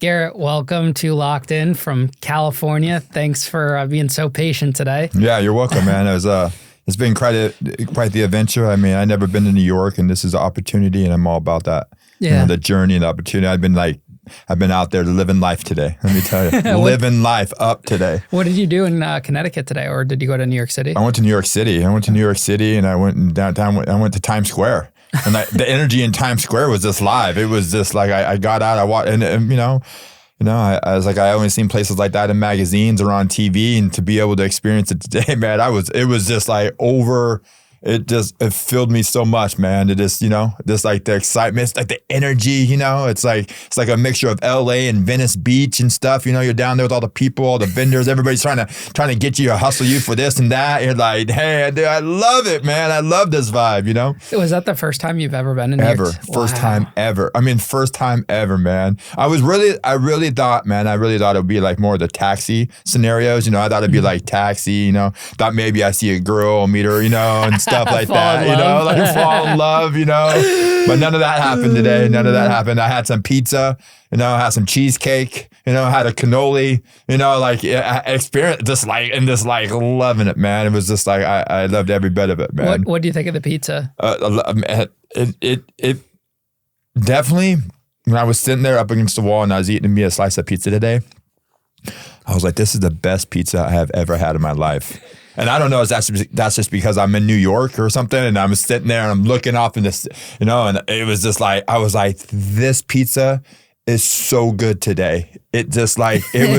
Garet, welcome to Locked In from California. Thanks for being so patient today. Yeah, you're welcome, man. It's been quite the adventure. I mean, I've never been to New York, and this is an opportunity, and I'm all about that. Yeah, you know, the journey and the opportunity. I've been out there living life today. Let me tell you, living life up today. What did you do in Connecticut today, or did you go to New York City? I went to New York City. And I went downtown. I went to Times Square. And the energy in Times Square was just live. It was just like I got out, I walked, and I was like, I only seen places like that in magazines or on TV, and to be able to experience it today, man, it was just like over. It filled me so much, man. It just, just like the excitement, it's like the energy, it's like a mixture of LA and Venice Beach and stuff. You're down there with all the people, all the vendors, everybody's trying to get you to hustle you for this and that. You're like, hey, dude, I love it, man. I love this vibe, Was that the first time you've ever been in New York? Ever. First time ever. I mean, first time ever, man. I really thought it would be like more of the taxi scenarios. I thought it'd be like taxi, thought maybe I see a girl, meet her, and stuff like that, fall in love, But none of that happened today. None of that happened. I had some pizza, I had some cheesecake, had a cannoli, experience just like loving it, man. It was just like I loved every bit of it, man. What do you think of the pizza? It definitely, when I was sitting there up against the wall and I was eating me a slice of pizza today, I was like, this is the best pizza I have ever had in my life. And I don't know if that's just because I'm in New York or something, and I'm sitting there and I'm looking off in this, and it was just like, I was like, this pizza is so good today. It just like, it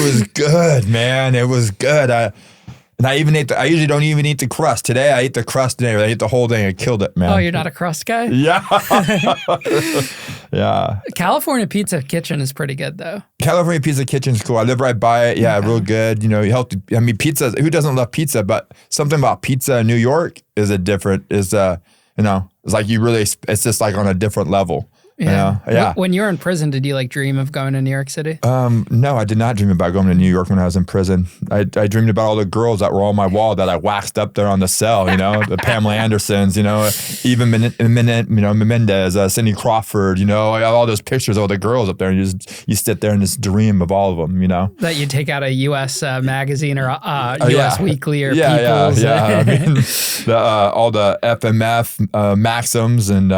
was good, man. It was good. I usually don't even eat the crust. Today I ate the crust and I ate the whole thing. I killed it, man. Oh, you're not a crust guy? Yeah. Yeah. California Pizza Kitchen is pretty good though. California Pizza Kitchen's cool. I live right by it. Yeah, real good. Pizza, who doesn't love pizza? But something about pizza in New York it's like it's just like on a different level. Yeah. Yeah. When you were in prison, did you dream of going to New York City? No, I did not dream about going to New York when I was in prison. I dreamed about all the girls that were on my wall that I waxed up there on the cell, the Pamela Andersons, even Menendez, Cindy Crawford, I have all those pictures of all the girls up there, and you sit there and just dream of all of them, That you take out a U.S. magazine or U.S. Weekly or People's. Yeah. I mean, all the FMF Maxims and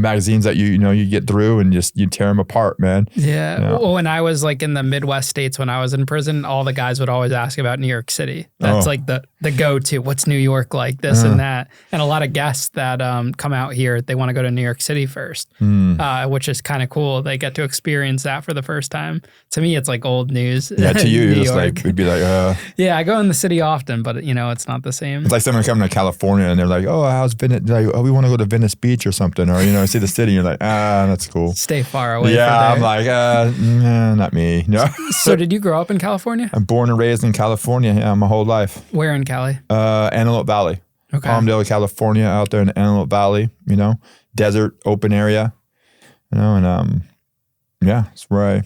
magazines that you get through and just you tear them apart, man. Yeah. Well, when I was in the Midwest states when I was in prison, all the guys would always ask about New York City. That's the go-to. What's New York like? This and that. And a lot of guests that come out here, they want to go to New York City first, which is kind of cool. They get to experience that for the first time. To me, it's like old news. Yeah, to you, it's like it'd be like, Yeah, I go in the city often, but it's not the same. It's like someone coming to California and they're like, oh, how's Venice? Like, oh, we want to go to Venice Beach or something, or see the city. And you're like, that's cool. Stay far away. Yeah, from there. I'm like, not me. So did you grow up in California? I'm born and raised in California. Yeah, my whole life. Where in Cali? Antelope Valley. Okay. Palmdale, California, out there in Antelope Valley. Desert, open area. And it's where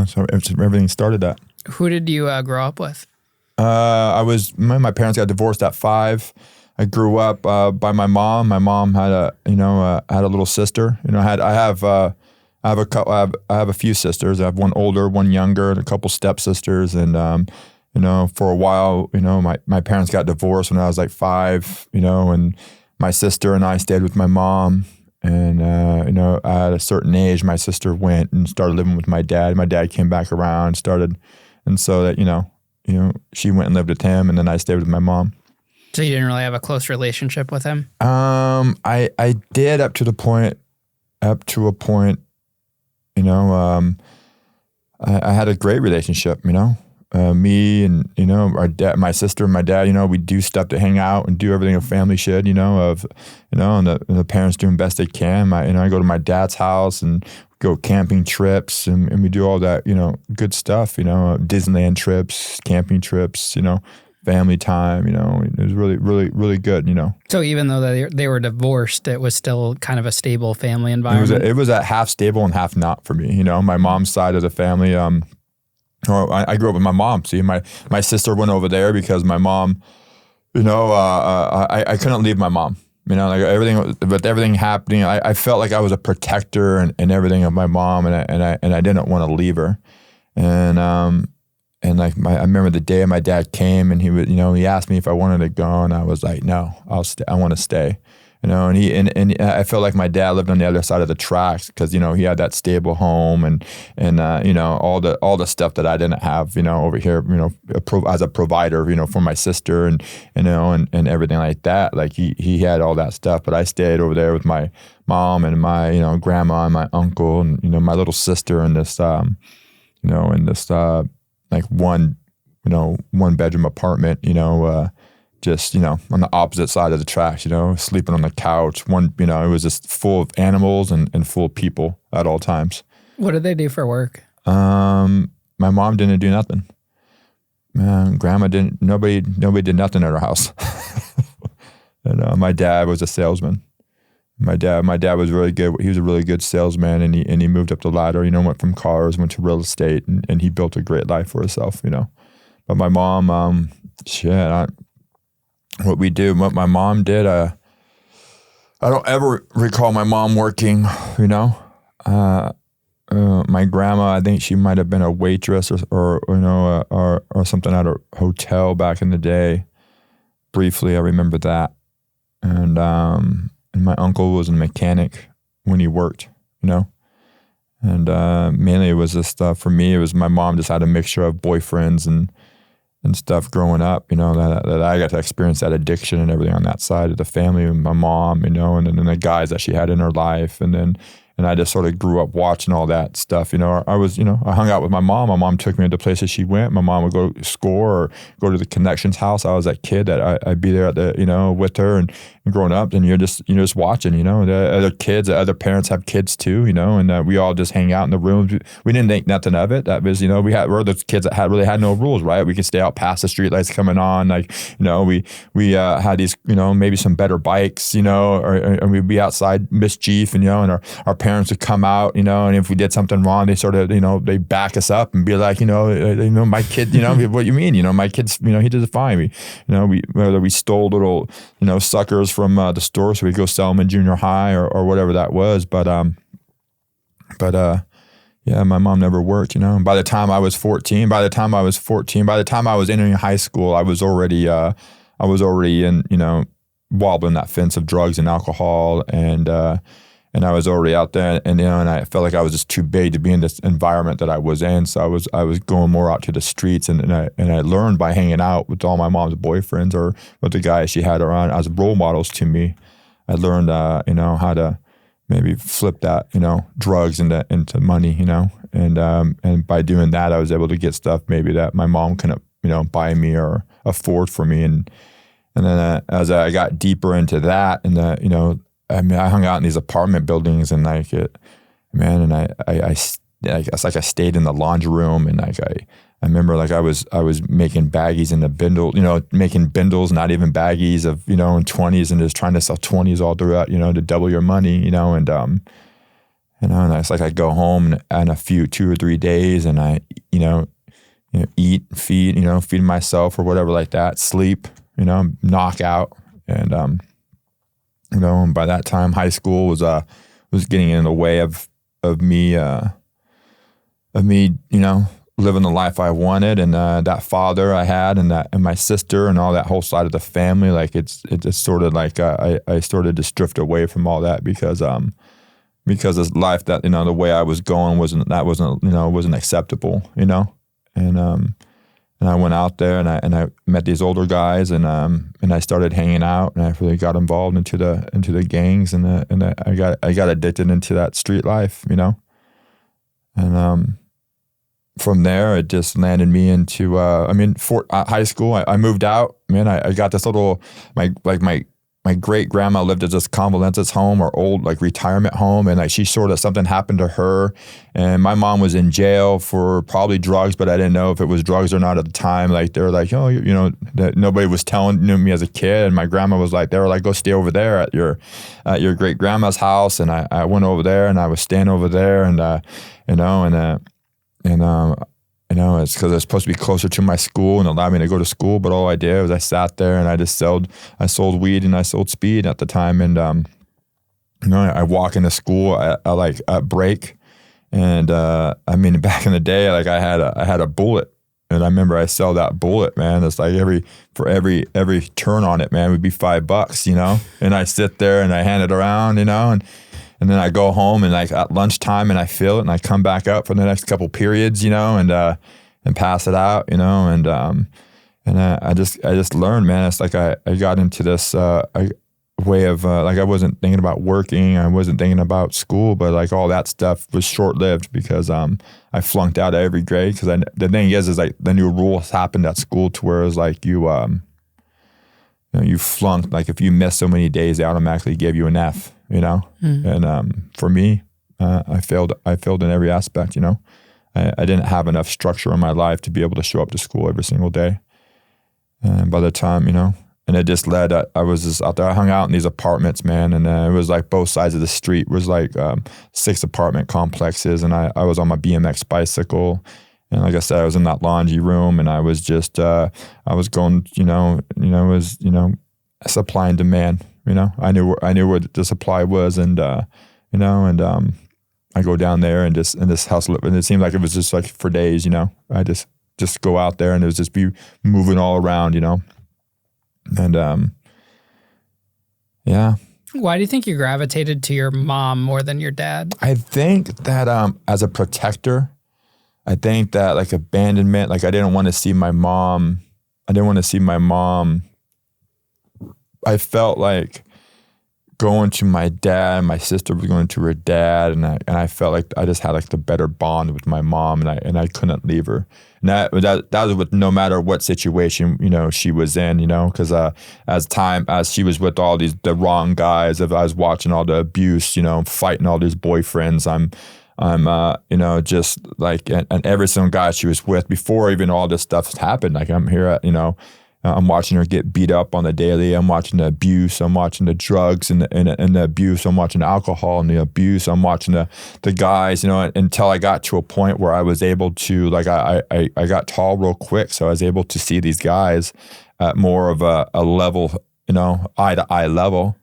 so everything started at. Who did you grow up with? My parents got divorced at 5. I grew up by my mom. My mom had a little sister. I have a few sisters. I have one older, one younger, and a couple stepsisters. And for a while, my parents got divorced when I was like 5. And my sister and I stayed with my mom. And at a certain age, my sister went and started living with my dad. My dad came back around, and so that she went and lived with him, and then I stayed with my mom. So you didn't really have a close relationship with him? I did up to a point, I had a great relationship, me and, our dad, my sister and my dad, we do stuff to hang out and do everything a family should, and the parents doing best they can. I go to my dad's house and go camping trips and we do all that, good stuff, Disneyland trips, camping trips, family time, it was really, really, really good, So even though they were divorced, it was still kind of a stable family environment? It was a half stable and half not for me, my mom's side of the family. I grew up with my mom. See, my sister went over there because my mom, I couldn't leave my mom. You know, like everything happening, I felt like I was a protector and everything of my mom, and I didn't want to leave her. And like I remember the day my dad came, and he asked me if I wanted to go, and I was like, no, I'll stay. I want to stay. You know, and I felt like my dad lived on the other side of the tracks because, you know, he had that stable home and you know, all the stuff that I didn't have, you know, over here, you know, as a provider, you know, for my sister and, you know, and everything like that. Like he had all that stuff, but I stayed over there with my mom and my, you know, grandma and my uncle and, you know, my little sister in this, you know, in this like one bedroom apartment, you know, just, you know, on the opposite side of the tracks, you know, sleeping on the couch. You know, it was just full of animals and full of people at all times. What did they do for work? My mom didn't do nothing. Grandma didn't, nobody did nothing at our house. And my dad was a salesman. My dad was really good. He was a really good salesman, and he moved up the ladder, you know, went from cars, went to real estate, and he built a great life for himself, you know. But my mom, what my mom did, I don't ever recall my mom working, you know. My grandma, I think she might have been a waitress or you know, or something at a hotel back in the day. Briefly, I remember that. And my uncle was a mechanic when he worked, you know. And mainly it was just for me, it was my mom just had a mixture of boyfriends and stuff growing up, you know, that I got to experience that addiction and everything on that side of the family with my mom, you know, and then the guys that she had in her life. And I just sort of grew up watching all that stuff. You know, I hung out with my mom. My mom took me to places she went. My mom would go score or go to the Connections house. I was that kid that I'd be there at the, you know, with her and growing up. And you're just watching, you know, the other kids, the other parents have kids too, you know, and we all just hang out in the rooms. We didn't think nothing of it. That was, you know, we're those kids that really had no rules, right? We could stay out past the streetlights coming on. Like, you know, we had these, you know, maybe some better bikes, you know, or we'd be outside mischief and, you know, and our parents would come out, you know, and if we did something wrong, they sort of, you know, they back us up and be like, you know, my kid, you know, what you mean, you know, my kid's, you know, he did fine. Whether we stole little, you know, suckers from the store so we'd go sell them in junior high or whatever that was. But yeah, my mom never worked, you know. And by the time I was entering high school, I was already in, you know, wobbling that fence of drugs and alcohol, and I was already out there, and you know, and I felt like I was just too big to be in this environment that I was in. So I was going more out to the streets, and I learned by hanging out with all my mom's boyfriends or with the guys she had around as role models to me. I learned, you know, how to maybe flip that, you know, drugs into money, you know, and by doing that, I was able to get stuff maybe that my mom couldn't, you know, buy me or afford for me, and then as I got deeper into that, and you know. I mean, I hung out in these apartment buildings, and I stayed in the laundry room, and like I remember like I was making baggies in the bindle, you know, making bindles, not even baggies of, you know, in 20s, and just trying to sell 20s all throughout, you know, to double your money, you know, and it's like I go home in 2 or 3 days, and I, you know, eat, feed myself or whatever like that, sleep, you know, knock out, and you know, and by that time, high school was getting in the way of me, you know, living the life I wanted, and that father I had, and my sister, and all that whole side of the family. Like it just sort of like I started to drift away from all that because this life that, you know, the way I was going wasn't acceptable, you know, and I went out there, and I met these older guys, and I started hanging out, and I really got involved into the gangs, and I got addicted into that street life, you know, and from there it just landed me into high school. I moved out. Man, I got this little my great grandma lived at this convalescence home or old like retirement home, and like something happened to her, and my mom was in jail for probably drugs, but I didn't know if it was drugs or not at the time. Like they were like, oh, you know, that nobody was telling me as a kid, and my grandma was like, they were like, go stay over there at your great grandma's house, and I went over there, and I was staying over there, and you know, and it's because I was supposed to be closer to my school and allowed me to go to school. But all I did was I sat there and I sold weed and I sold speed at the time. And, I walk into school at break. And, back in the day, like I had a bullet. And I remember I sell that bullet, man. It's like every turn on it, man, would be $5, And I sit there and I hand it around, and then I go home and like at lunchtime and I fill it and I come back up for the next couple periods, and pass it out, and I just learned, man. It's like I got into this way of like I wasn't thinking about working, I wasn't thinking about school, but like all that stuff was short lived because I flunked out of every grade because the thing is like the new rules happened at school to where it was like you flunked, like if you missed so many days they automatically gave you an F, and for me I failed in every aspect. I didn't have enough structure in my life to be able to show up to school every single day, and by the time and it just led, I was just out there. I hung out in these apartments, man, and it was like both sides of the street was like 6 apartment complexes, and I was on my BMX bicycle, and like I said, I was in that laundry room, and I was just I was going, supply and demand. I knew where the supply was, and I go down there and just hustle it, and it seemed like it was just like for days. I just go out there and it was just be moving all around, And yeah. Why do you think you gravitated to your mom more than your dad? I think that as a protector, I think that like abandonment, like I didn't want to see my mom. I felt like going to my dad, my sister was going to her dad, and I felt like I just had like the better bond with my mom, and I couldn't leave her. And that was with no matter what situation she was in, because as she was with all the wrong guys, I was watching all the abuse, fighting all these boyfriends. I'm just like, and every single guy she was with before even all this stuff happened. Like I'm here at I'm watching her get beat up on the daily. I'm watching the abuse. I'm watching the drugs and the abuse. I'm watching the alcohol and the abuse. I'm watching the guys, until I got to a point where I was able to, like, I got tall real quick. So I was able to see these guys at more of a level, eye to eye level.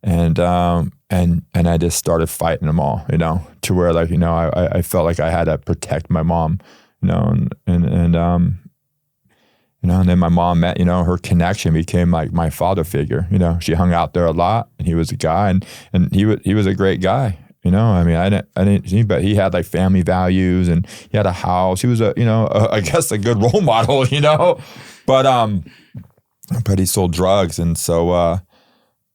And I just started fighting them all, to where like, I felt like I had to protect my mom, and then my mom met, her connection became like my father figure. She hung out there a lot, and he was a guy, and he was a great guy. I didn't see, but he had like family values, and he had a house. He was I guess a good role model, but he sold drugs, and so.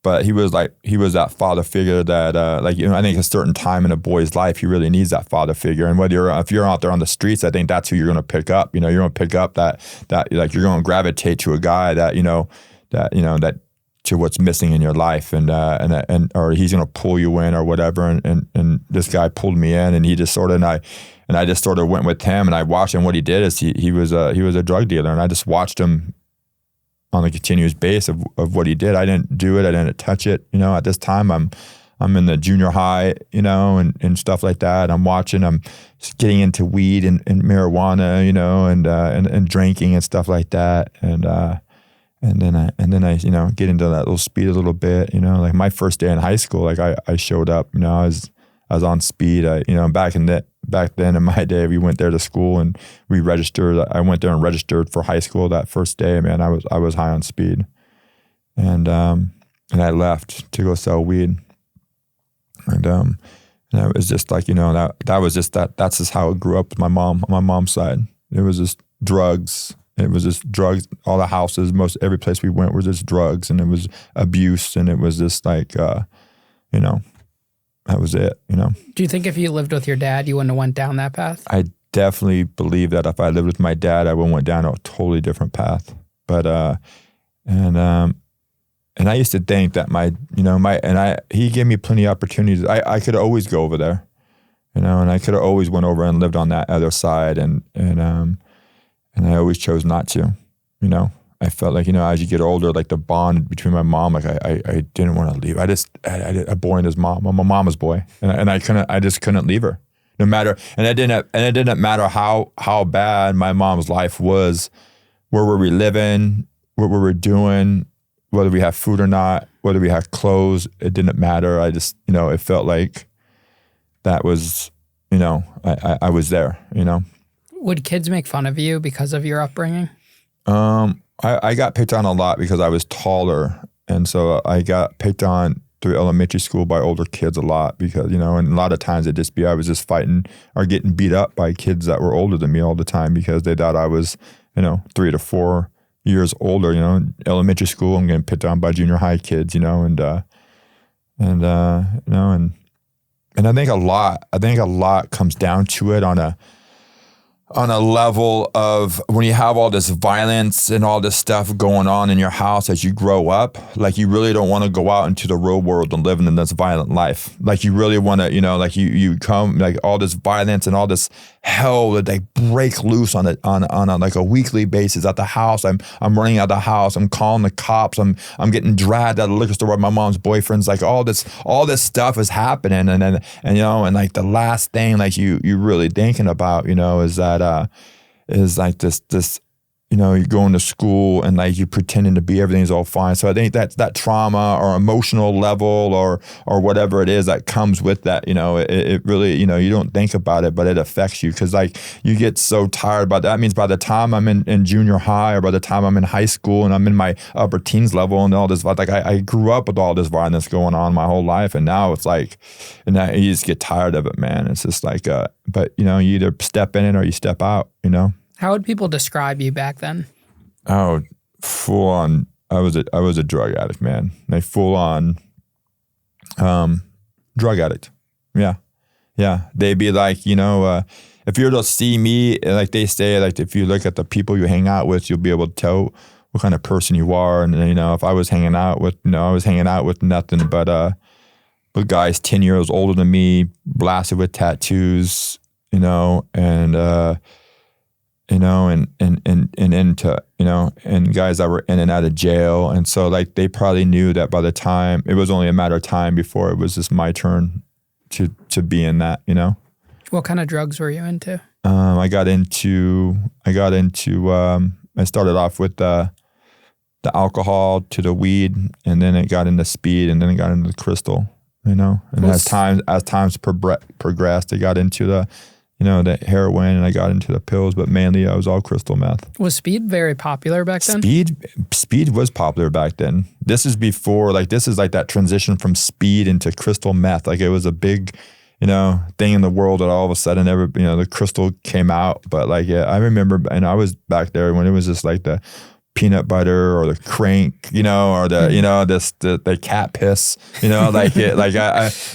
But he was that father figure that I think a certain time in a boy's life he really needs that father figure. And if you're out there on the streets, I think that's who you're going to pick up. You're going to pick up that like you're going to gravitate to a guy that that to what's missing in your life, and or he's going to pull you in or whatever. And this guy pulled me in, and he just sort of and I just sort of went with him, and I watched him. What he did is he was a drug dealer, and I just watched him on a continuous basis of what he did. I didn't do it. I didn't touch it. At this time I'm in the junior high, and stuff like that. I'm getting into weed and marijuana, and drinking and stuff like that. And then I get into that little speed a little bit, like my first day in high school, like I showed up, I was on speed. Back then in my day, we went there to school and we registered. I went there and registered for high school that first day, man. I was high on speed, and I left to go sell weed, and it was just like that was just that's just how it grew up with my mom on my mom's side. It was just drugs. It was just drugs. All the houses, every place we went was just drugs, and it was abuse, and it was just like that was it, Do you think if you lived with your dad, you wouldn't have went down that path? I definitely believe that if I lived with my dad, I would have went down a totally different path. But and I used to think that he gave me plenty of opportunities. I could always go over there, and I could have always went over and lived on that other side, and I always chose not to, I felt like, as you get older, like the bond between my mom, like I didn't want to leave. I boy and his mom. I'm a mama's boy, and I just couldn't leave her. no matter, and it didn't matter how bad my mom's life was, where were we living, what we were doing, whether we have food or not, whether we had clothes, it didn't matter. I just, it felt like that was, I was there, Would kids make fun of you because of your upbringing? I got picked on a lot because I was taller. And so I got picked on through elementary school by older kids a lot because, and a lot of times I was just fighting or getting beat up by kids that were older than me all the time because they thought I was, 3 to 4 years older, elementary school, I'm getting picked on by junior high kids, and I think a lot comes down to it on a level of when you have all this violence and all this stuff going on in your house as you grow up, like you really don't want to go out into the real world and live in this violent life. Like you really want to, like you come like all this violence and all this hell that they break loose on a like a weekly basis at the house. I'm running out of the house. I'm calling the cops. I'm getting dragged out of the liquor store by my mom's boyfriends. Like all this stuff is happening. And like the last thing like you really thinking about, is that is like this, you're going to school and like you're pretending to be everything's all fine. So I think that trauma or emotional level or whatever it is that comes with that, it really, you don't think about it, but it affects you because like you get so tired. But that means by the time I'm in junior high or by the time I'm in high school and I'm in my upper teens level and all this, like I grew up with all this violence going on my whole life. And now it's like, and now you just get tired of it, man. It's just like, but you either step in it or you step out, How would people describe you back then? Oh, full on. I was a drug addict, man. Like full on drug addict. Yeah. Yeah. They'd be like, if you were to see me, like they say, like if you look at the people you hang out with, you'll be able to tell what kind of person you are. And if I was hanging out with, I was hanging out with nothing but guys 10 years older than me, blasted with tattoos, and guys that were in and out of jail. And so like they probably knew that by the time it was only a matter of time before it was just my turn to be in that, What kind of drugs were you into? I started off with the alcohol to the weed, and then it got into speed, and then it got into the crystal, and as times progressed, it got into the heroin, and I got into the pills, but mainly I was all crystal meth. Was speed very popular back then? Speed was popular back then. This is before, this is like that transition from speed into crystal meth. Like it was a big, thing in the world that all of a sudden the crystal came out. But like, yeah, I remember, and I was back there when it was just like the peanut butter or the crank, or the the cat piss,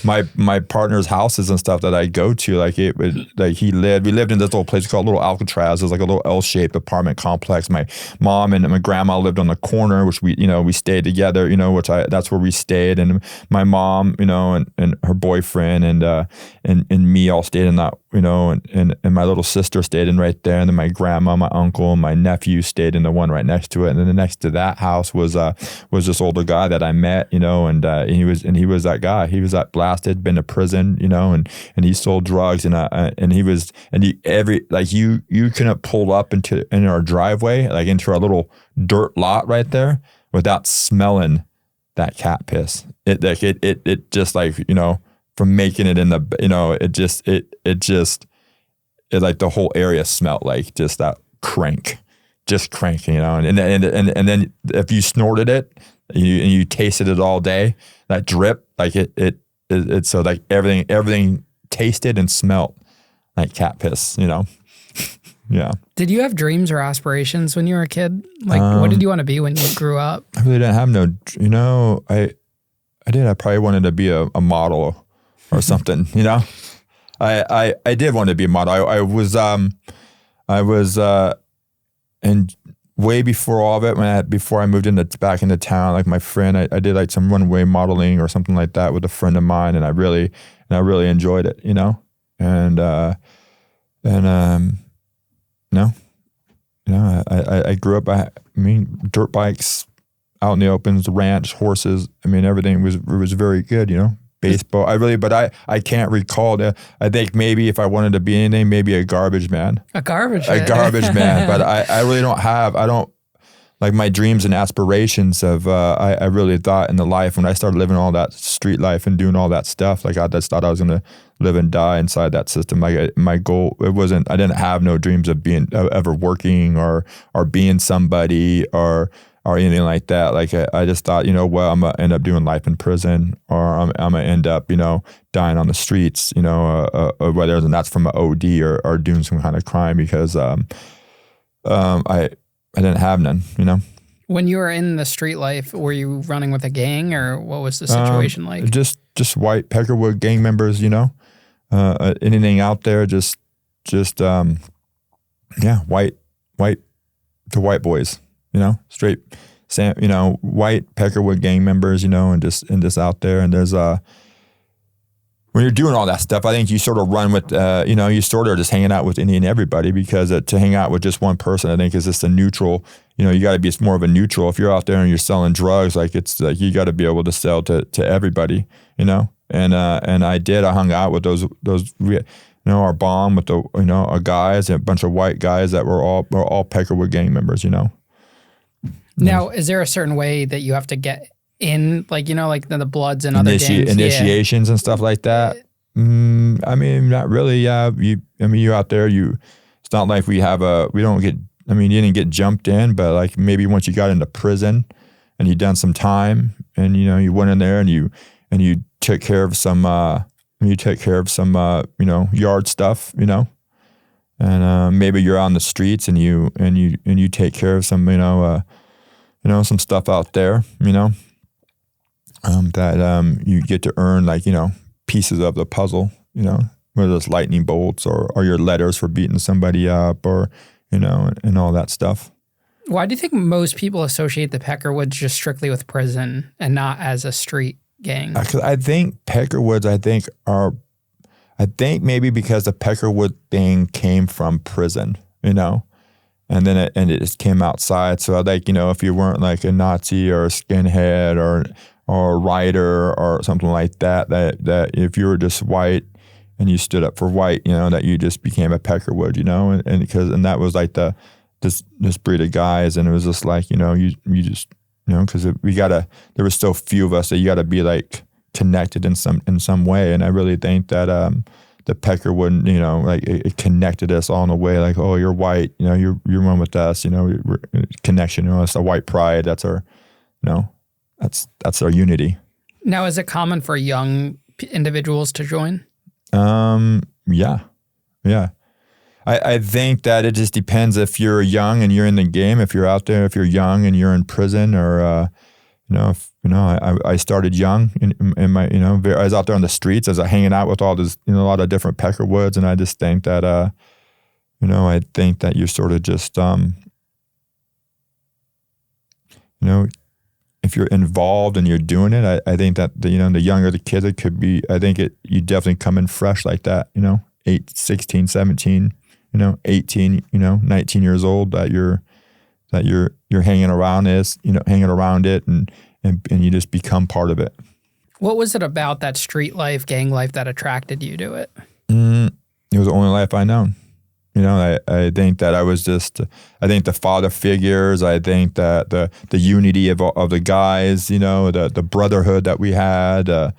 my partner's houses and stuff that I go to, like it was like we lived in this little place called Little Alcatraz. It was like a little L-shaped apartment complex. My mom and my grandma lived on the corner, which we stayed together, that's where we stayed. And my mom, and her boyfriend and me all stayed in that, and my little sister stayed in right there. And then my grandma, my uncle, and my nephew stayed in the one right next to it. And then the next to that house was this older guy that I met, and he was that guy. He was that blasted, been to prison, and he sold drugs, you couldn't pull up in our driveway, like into our little dirt lot right there, without smelling that cat piss. It just like, from making it in the, it like the whole area smelled like just that crank. Just cranking, and then if you snorted it and you tasted it all day, that drip, like it so like everything tasted and smelled like cat piss, Yeah. Did you have dreams or aspirations when you were a kid? Like, what did you want to be when you grew up? I really didn't have no, I did. I probably wanted to be a model or something, I did want to be a model. I was and way before all of it, before I moved back into town, like my friend, I did like some runway modeling or something like that with a friend of mine, and I really enjoyed it, I grew up. Dirt bikes out in the opens, ranch, horses. Everything was very good, baseball. I can't recall that. I think maybe if I wanted to be anything, maybe a garbage man. A garbage man. But I really don't like my dreams and aspirations of, I really thought in the life when I started living all that street life and doing all that stuff, like I just thought I was going to live and die inside that system. Like my goal, I didn't have no dreams of being, ever working or being somebody or anything like that. Like I just thought, I'm going to end up doing life in prison or I'm going to end up, dying on the streets, whether that's from an OD or doing some kind of crime because, I didn't have none, When you were in the street life, were you running with a gang or what was the situation like? Just white Peckerwood gang members, anything out there, white boys, straight, white Peckerwood gang members, and just out there. And there's when you're doing all that stuff, I think you sort of run with, you sort of just hanging out with any and everybody because to hang out with just one person, I think is just a neutral, you got to be more of a neutral. If you're out there and you're selling drugs, like it's like you got to be able to sell to everybody, and I hung out with those, our bomb with the, guys, a bunch of white guys that were all Peckerwood gang members, Now, is there a certain way that you have to get in, like the Bloods and other gangs? Initiations and stuff like that? I mean, not really. Yeah, you're out there. It's not like you didn't get jumped in, but like maybe once you got into prison and you done some time and, you went in there and you took care of some, yard stuff, and maybe you're on the streets and you take care of some, some stuff out there, that you get to earn like, pieces of the puzzle, whether it's lightning bolts or your letters for beating somebody up or, and all that stuff. Why do you think most people associate the Peckerwoods just strictly with prison and not as a street gang? Because I think Peckerwoods, I think maybe because the Peckerwood thing came from prison, and then it just came outside. So like, if you weren't like a Nazi or a skinhead or a writer or something like that if you were just white and you stood up for white, that you just became a Peckerwood, and that was like this breed of guys. And it was just like, you just, cause there were so few of us that you got to be like connected in some way. And I really think that, the Peckerwood, like it connected us all in a way, like, oh, you're white, you're one with us, we're connection, it's a white pride. That's our, that's our unity. Now, is it common for young individuals to join? Yeah. I think that it just depends if you're young and you're in the game, if you're out there, if you're young and you're in prison or, I started young in my, I was out there on the streets as I hanging out with all this, a lot of different Peckerwoods. And I just think that, I think that you're sort of just, if you're involved and you're doing it, I think that the younger the kid, it could be, I think you definitely come in fresh like that, 16, 17, 18, 19 years old that you're hanging around it and you just become part of it. What was it about that street life, gang life that attracted you to it? It was the only life I known. I think that I think the father figures, I think that the unity of the guys, the brotherhood that we had, I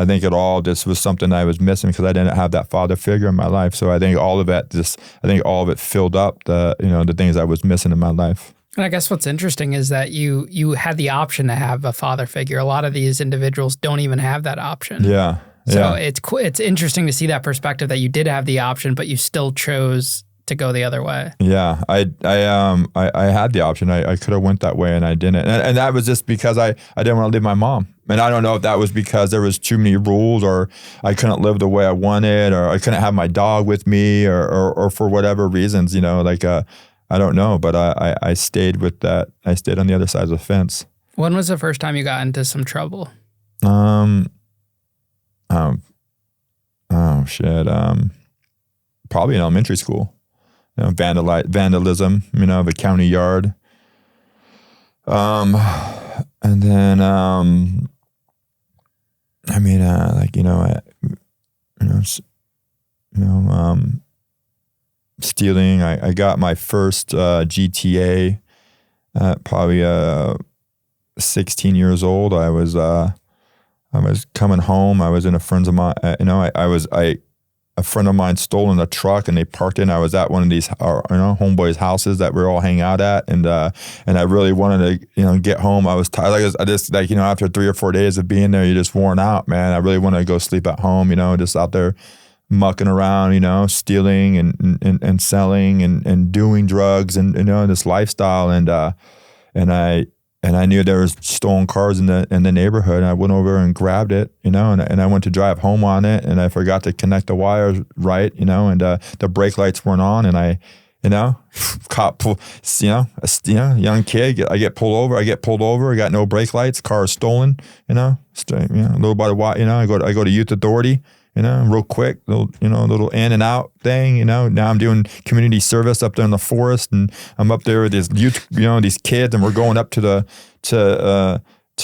think it all just was something I was missing because I didn't have that father figure in my life. So I think all of it filled up the things I was missing in my life. And I guess what's interesting is that you had the option to have a father figure. A lot of these individuals don't even have that option. Yeah. So it's interesting to see that perspective that you did have the option, but you still chose to go the other way. Yeah, I had the option. I could have went that way and I didn't. And that was just because I didn't want to leave my mom. And I don't know if that was because there was too many rules or I couldn't live the way I wanted or I couldn't have my dog with me or for whatever reasons, I don't know. But I stayed with that. I stayed on the other side of the fence. When was the first time you got into some trouble? Probably in elementary school. Vandalism, of a county yard. And then I mean, like, stealing. I got my first GTA at probably 16 years old. I was coming home. I was in a friend's of mine. A friend of mine stolen a truck and they parked it. And I was at one of these, homeboys' houses that we all hang out at. And I really wanted to, get home. I was tired. After 3 or 4 days of being there, you're just worn out, man. I really wanted to go sleep at home, just out there mucking around, stealing and selling and doing drugs and, this lifestyle. And I knew there was stolen cars in the neighborhood. And I went over and grabbed it, and I went to drive home on it, and I forgot to connect the wires right, and the brake lights weren't on, and I, cop, young kid, I get pulled over. I got no brake lights. Car is stolen, a little by the wire, I go to youth authority. Real quick, little in and out thing, Now I'm doing community service up there in the forest, and I'm up there with these youth, these kids, and we're going up to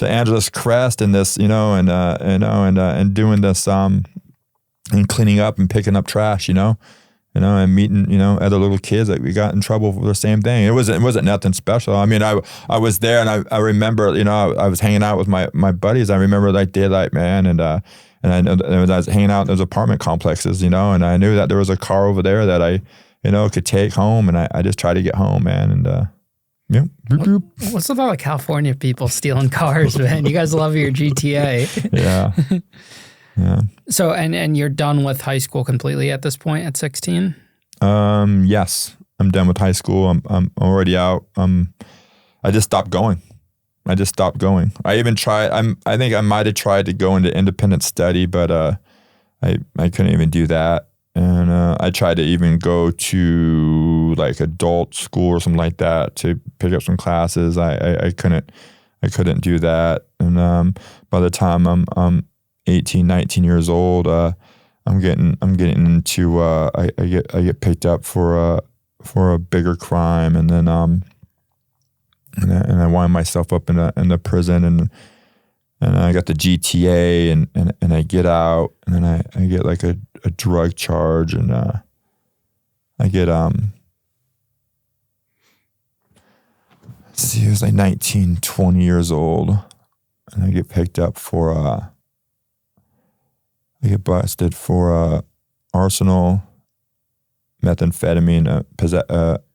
Angeles Crest and this, and doing this, and cleaning up and picking up trash, and meeting, other little kids that we got in trouble for the same thing. It wasn't nothing special. I mean, I was there, and I remember, I was hanging out with my buddies. I remember like daylight, man, and I was hanging out in those apartment complexes, and I knew that there was a car over there that I, could take home, and I just tried to get home, man, and What's with all the California people stealing cars, man? You guys love your GTA. Yeah. Yeah. So, and you're done with high school completely at this point at 16? Yes, I'm done with high school. I'm already out. I just stopped going. I even tried. I think I might have tried to go into independent study, but I couldn't even do that. And I tried to even go to like adult school or something like that to pick up some classes. I couldn't do that. And by the time I'm 18, 19 years old, I'm getting into I get picked up for a bigger crime, and then and I wind myself up in the prison, and I got the GTA, and I get out, and then I get like a drug charge, and I get it was like 19, 20 years old, and I get picked up for I get busted for arsenal, methamphetamine,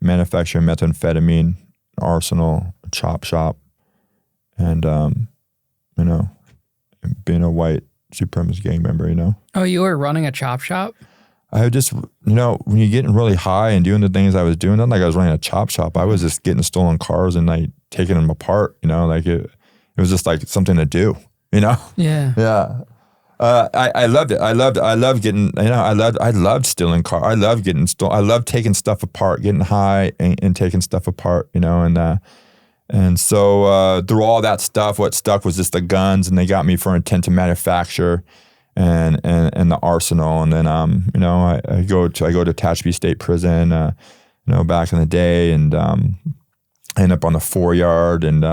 manufacturing methamphetamine, arsenal, chop shop, and being a white supremacist gang member, Oh, you were running a chop shop? I just, when you're getting really high and doing the things I was doing, not like I was running a chop shop. I was just getting stolen cars and like taking them apart, like it was just like something to do, Yeah. Yeah. I loved it. I loved getting, I loved stealing cars. I loved getting stolen. I loved taking stuff apart, getting high and taking stuff apart, and so through all that stuff, what stuck was just the guns, and they got me for intent to manufacture and the arsenal. And then, I go to Tehachapi State Prison, back in the day, and end up on the 4-yard, and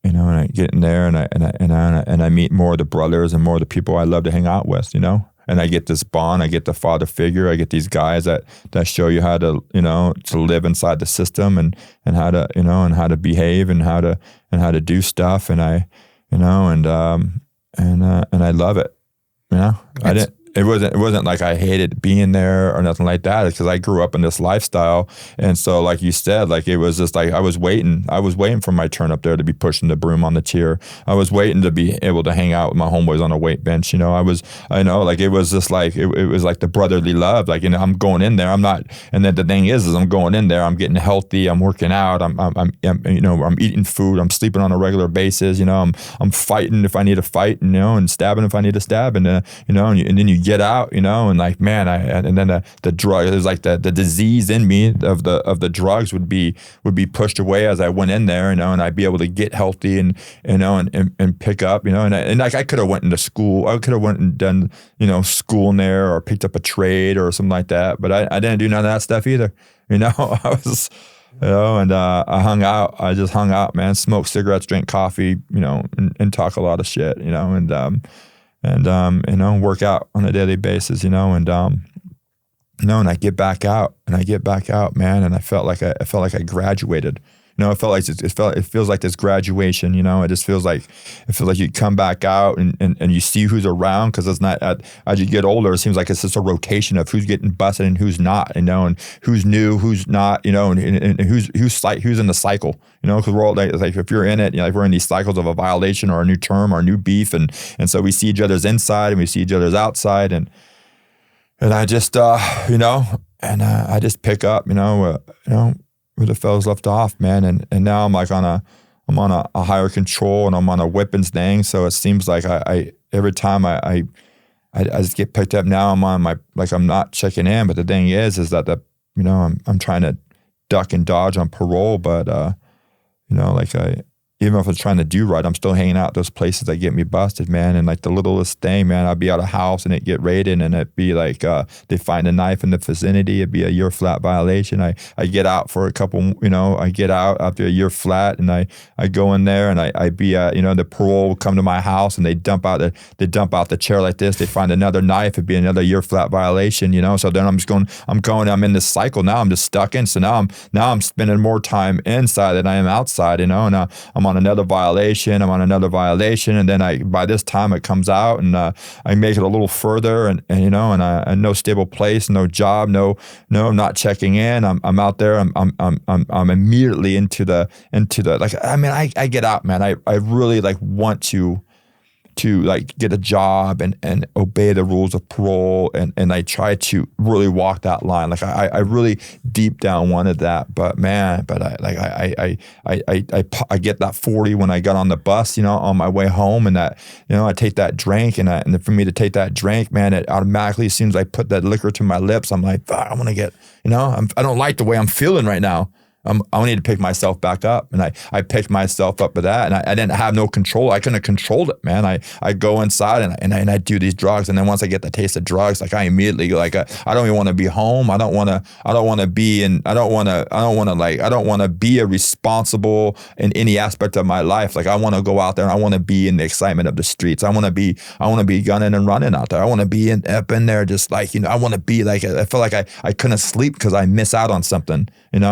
and I get in there, and I meet more of the brothers and more of the people I love to hang out with, and I get this bond, I get the father figure, I get these guys that show you how to, to live inside the system, and how to, and how to behave, and how to do stuff, and I love it, It wasn't like I hated being there or nothing like that, because I grew up in this lifestyle. And so, like you said, like it was just like I was waiting for my turn up there to be pushing the broom on the tier. I was waiting to be able to hang out with my homeboys on a weight bench. It was just like it was like the brotherly love. Like, I'm going in there. I'm not. And then the thing is I'm going in there. I'm getting healthy. I'm working out. I'm eating food. I'm sleeping on a regular basis. I'm fighting if I need to fight. And stabbing if I need to stab. And and then you get out, and like, man, and then the drug, it was like the disease in me of the drugs would be pushed away as I went in there, and I'd be able to get healthy and pick up, and like I could have went into school, I could have went and done, school in there or picked up a trade or something like that, but I didn't do none of that stuff either, I was, and I just hung out, man, smoked cigarettes, drank coffee, and talk a lot of shit, and work out on a daily basis, and I get back out, man, and I felt like I graduated. It felt like it feels like this graduation. It just feels like you come back out and you see who's around, because it's not as you get older. It seems like it's just a rotation of who's getting busted and who's not, and who's new, who's not, and who's in the cycle, because we're all like if you're in it, like we're in these cycles of a violation or a new term or a new beef, and so we see each other's inside and we see each other's outside, and I just I just pick up, where the fellas left off, man, and now I'm like I'm on a higher control, and I'm on a weapons thing. So it seems like I every time I just get picked up. Now I'm on I'm not checking in, but the thing is that I'm trying to duck and dodge on parole, but even if I'm trying to do right, I'm still hanging out at those places that get me busted, man. And like the littlest thing, man, I'd be out of house and it get raided, and it'd be like they find a knife in the vicinity. It'd be a year flat violation. I get out for a couple, I get out after a year flat, and I go in there, and I be the parole will come to my house, and they dump out the chair like this. They find another knife. It'd be another year flat violation, So then I'm in this cycle now. I'm just stuck in. So now I'm spending more time inside than I am outside, and I'm on another violation. And then by this time it comes out, and I make it a little further, and no stable place, no job, no, I'm not checking in. I'm out there. I'm immediately into the I get out, man. I really want to get a job and obey the rules of parole, and I try to really walk that line. I really deep down wanted that, but I get that 40 when I got on the bus, on my way home, and that, I take that drink, and for me to take that drink, man, it automatically, as soon as I put that liquor to my lips, I'm like, I want to get, I don't like the way I'm feeling right now. I need to pick myself back up, and I picked myself up with that, and I didn't have no control. I couldn't have controlled it, man. I go inside and I do these drugs, and then once I get the taste of drugs, I immediately I don't even want to be home. I don't want to be irresponsible in any aspect of my life. I want to go out there and I want to be in the excitement of the streets. I want to be gunning and running out there. I want to be up in there, just I want to be I feel like I couldn't sleep because I miss out on something, And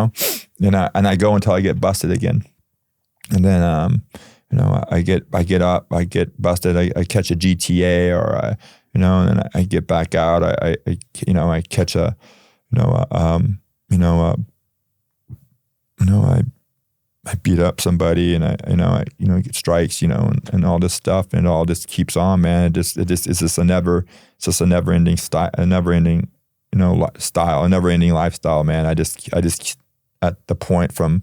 I go until I get busted again, and then I get up, I get busted, I catch a GTA, or and then I get back out, I catch a I beat up somebody, and I get strikes, and all this stuff, and it all just keeps on, man. It's just a never ending style, a never ending lifestyle, man. I just at the point from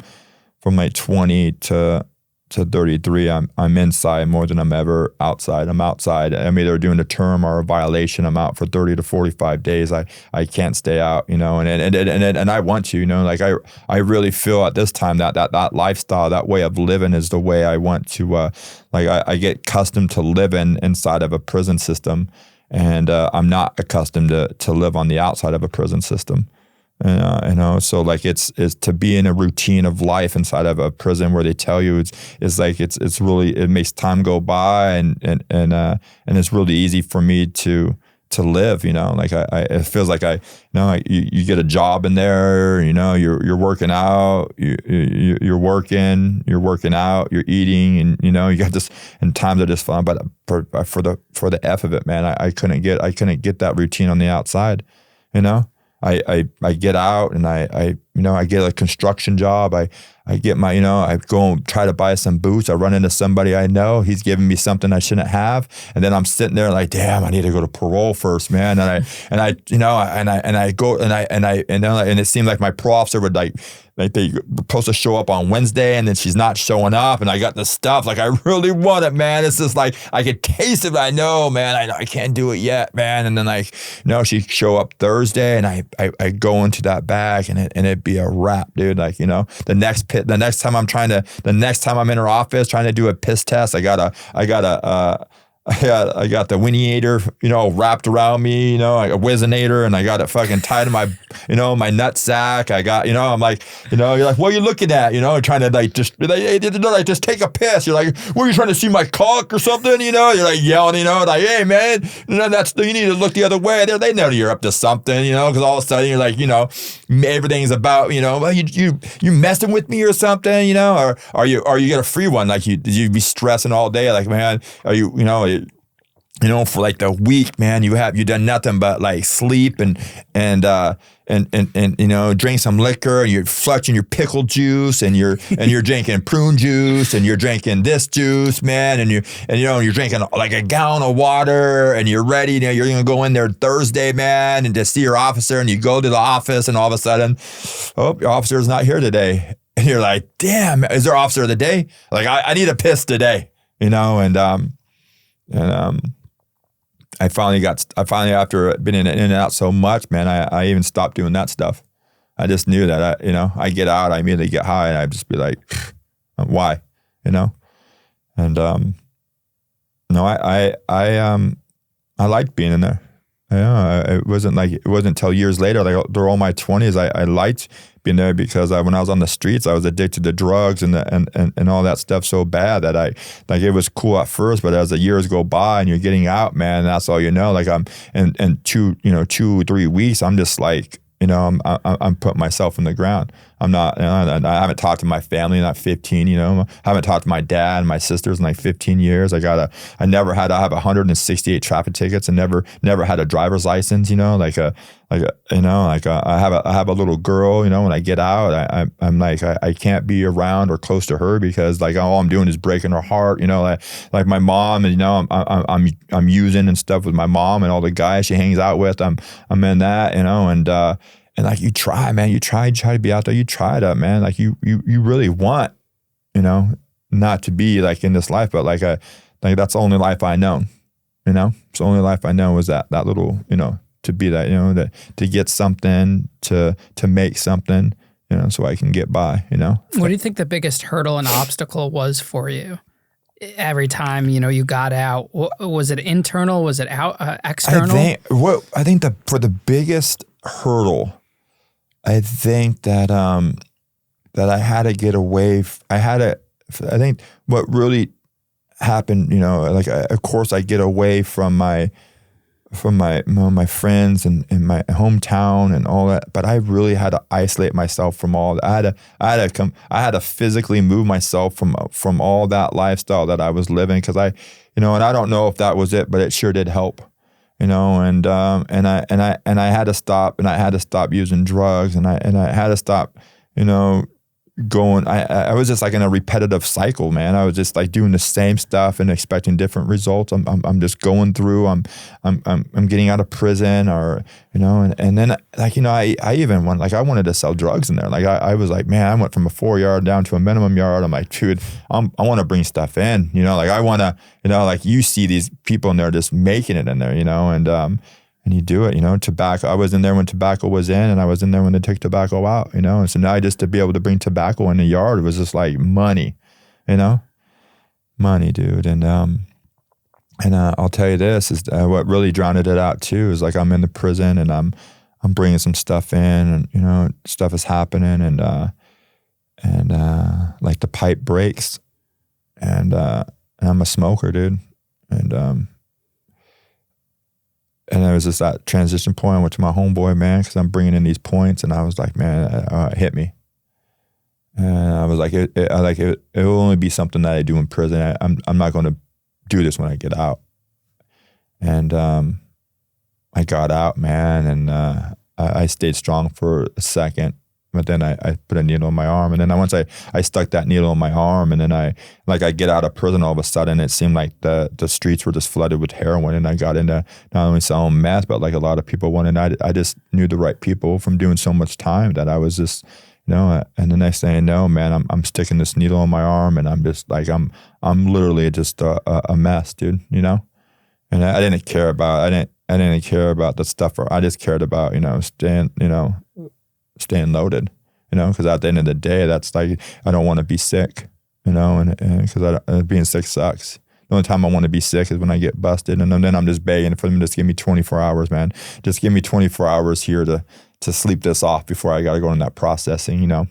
20 to 33, I'm inside more than I'm ever outside. I'm outside. I'm either doing a term or a violation. I'm out for 30 to 45 days. I can't stay out, and I want to, I really feel at this time that lifestyle, that way of living is the way I want to, I get accustomed to living inside of a prison system, and I'm not accustomed to live on the outside of a prison system. So it's to be in a routine of life inside of a prison where they tell you it's really, it makes time go by, and it's really easy for me to live, it feels like you get a job in there, you're working out, you're working out, you're eating, and you got this, and times are just fun, but for the F of it, man, I couldn't get that routine on the outside, I get out, and I get a construction job. I get my, I go and try to buy some boots. I run into somebody I know. He's giving me something I shouldn't have. And then I'm sitting there damn, I need to go to parole first, man. And I go and it seemed like my parole officer would they're supposed to show up on Wednesday, and then she's not showing up, and I got the stuff. I really want it, man. It's just I could taste it, but I know, man, I can't do it yet, man. And then she show up Thursday, and I go into that bag, and it'd be a wrap, dude. The next time I'm in her office trying to do a piss test, I got the winiator, wrapped around me, a Whizzinator, and I got it fucking tied to my, my nutsack. I got, I'm like, you're like, what are you looking at? Trying to like just take a piss. You're like, what are you trying to see my cock or something? You're like yelling, like, hey man, you need to look the other way. They know you're up to something, because all of a sudden you're like, everything's about, well, you messing with me or something, or are you get a free one? Like you be stressing all day, like, man, are you, for like the week, man, you done nothing but like sleep and drink some liquor, and you're flushing your pickle juice, and you're drinking prune juice, and you're drinking this juice, man, and you're drinking like a gallon of water, and you're ready. You're gonna go in there Thursday, man, and to see your officer, and you go to the office, and all of a sudden, oh, your officer's not here today, and you're like, damn, is there officer of the day? Like I need a piss today, I finally after being in and out so much, man, I even stopped doing that stuff. I just knew that I get out, I immediately get high, and I'd just be like, why, and I liked being in there. It wasn't until years later, like through all my 20s, I liked being there, because when I was on the streets, I was addicted to drugs and all that stuff so bad that it was cool at first, but as the years go by and you're getting out, man, that's all like I'm in 2-3 weeks, I'm just like, I'm putting myself in the ground. I'm not, I haven't talked to my family in that 15, I haven't talked to my dad and my sisters in like 15 years. I have 168 traffic tickets and never had a driver's license, I have a little girl, when I get out, I'm like, I can't be around or close to her, because like all I'm doing is breaking her heart, like my mom, and I'm using and stuff with my mom and all the guys she hangs out with. I'm in that, and like you try, man, you try to be out there, you try it up, man. Like you really want, not to be like in this life, but like that's the only life I know, it's the only life I know is that little, to be that, that to get something, to make something, so I can get by, What do you think the biggest hurdle and obstacle was for you every time, you got out? Was it internal? Was it external? I think for the biggest hurdle, I think that I had to get away. I think what really happened, of course I get away from my friends and my hometown and all that, but I really had to isolate myself from all that. I had to physically move myself from all that lifestyle that I was living, because and I don't know if that was it, but it sure did help. And I had to stop, and I had to stop using drugs, and I had to stop, going. I was just like in a repetitive cycle, man. I was just like doing the same stuff and expecting different results. I'm just going through. I'm getting out of prison, or and then like I even I wanted to sell drugs in there. Like I was like, man, I went from a 4-yard down to a minimum yard. I'm like, dude, I want to bring stuff in. Like I want to, like you see these people in there just making it in there, and you do it, tobacco. I was in there when tobacco was in, and I was in there when they took tobacco out, and so now just to be able to bring tobacco in the yard was just like money, money, dude. And I'll tell you this is what really drowned it out too, is like I'm in the prison and I'm bringing some stuff in, and, stuff is happening, and like the pipe breaks, and I'm a smoker, dude. And there was just that transition point. I went to my homeboy, man, because I'm bringing in these points, and I was like, man, it hit me. And I was like, it will only be something that I do in prison. I'm not going to do this when I get out. And I got out, man, and I stayed strong for a second. But then I put a needle in my arm, and then once I stuck that needle in my arm, and then I get out of prison, all of a sudden it seemed like the streets were just flooded with heroin, and I got into not only selling meth, but like a lot of people wanted. I just knew the right people from doing so much time that I was just, and the next thing I know, man, I'm sticking this needle in my arm, and I'm just like I'm literally just a mess, dude, And I didn't care about the stuff. I just cared about staying loaded, because at the end of the day, that's like, I don't want to be sick, and because being sick sucks. The only time I want to be sick is when I get busted. And then I'm just begging for them to just give me 24 hours, man. Just give me 24 hours here to sleep this off before I got to go in that processing, you know.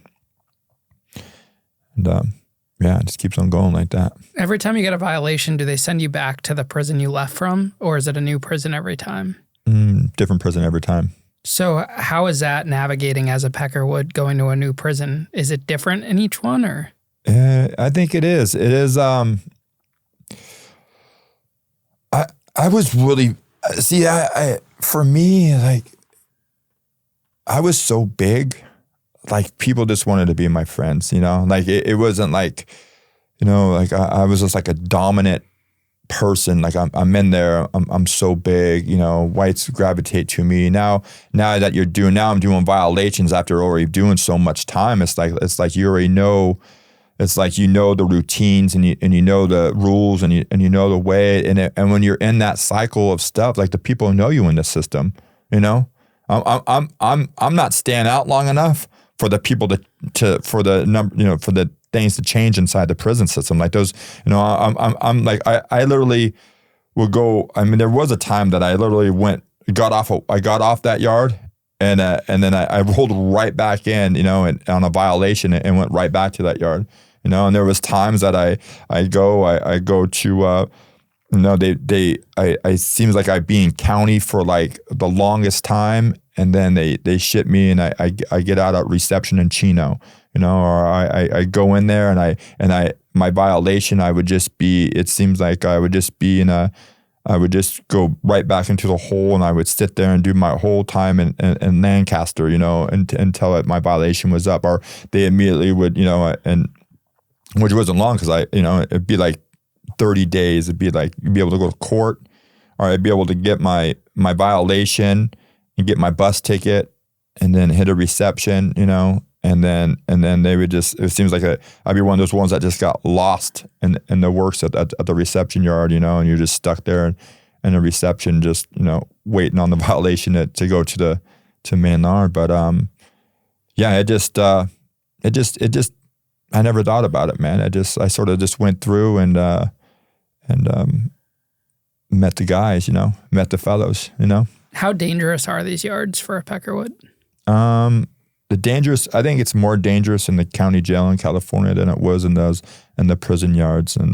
And it just keeps on going like that. Every time you get a violation, do they send you back to the prison you left from, or is it a new prison every time? Different prison every time. So how is that navigating as a Peckerwood going to a new prison? Is it different in each one, or? I think it is. It is. I was really, see, for me, like, I was so big, like people just wanted to be my friends, you know, like it wasn't like, you know, like I was just like a dominant person. Like I'm in there, I'm so big, you know, whites gravitate to me. Now that I'm doing violations after already doing so much time. It's like you already know. It's like you know the routines and you know the rules and you know the way, and when you're in that cycle of stuff, like the people know you in the system, you know. I'm not staying out long enough for the people for the number, you know, for the things to change inside the prison system. Like those, you know, I'm like I literally would go. I mean, there was a time that I literally got off that yard. And then I rolled right back in, you know, on a violation and went right back to that yard, you know. And there was times that I go to, you know, I seems like I be in county for like the longest time, and then they ship me and I get out at reception in Chino, you know, or I go in there and my violation, I would just be. It seems like I would just be I would just go right back into the hole, and I would sit there and do my whole time in Lancaster, you know, until my violation was up, or they immediately would, you know, and which wasn't long because you know, it'd be like 30 days. It'd be like you'd be able to go to court, or I'd be able to get my violation and get my bus ticket, and then hit a reception, you know. And then they would just, it seems like I'd be one of those ones that just got lost in the works at the reception yard, you know, and you're just stuck there in the reception, just, you know, waiting on the violation to go to Maynard. But yeah, it just I never thought about it, man. I sort of just went through and met the guys, you know, met the fellows, you know. How dangerous are these yards for a Peckerwood? I think it's more dangerous in the county jail in California than it was in the prison yards, and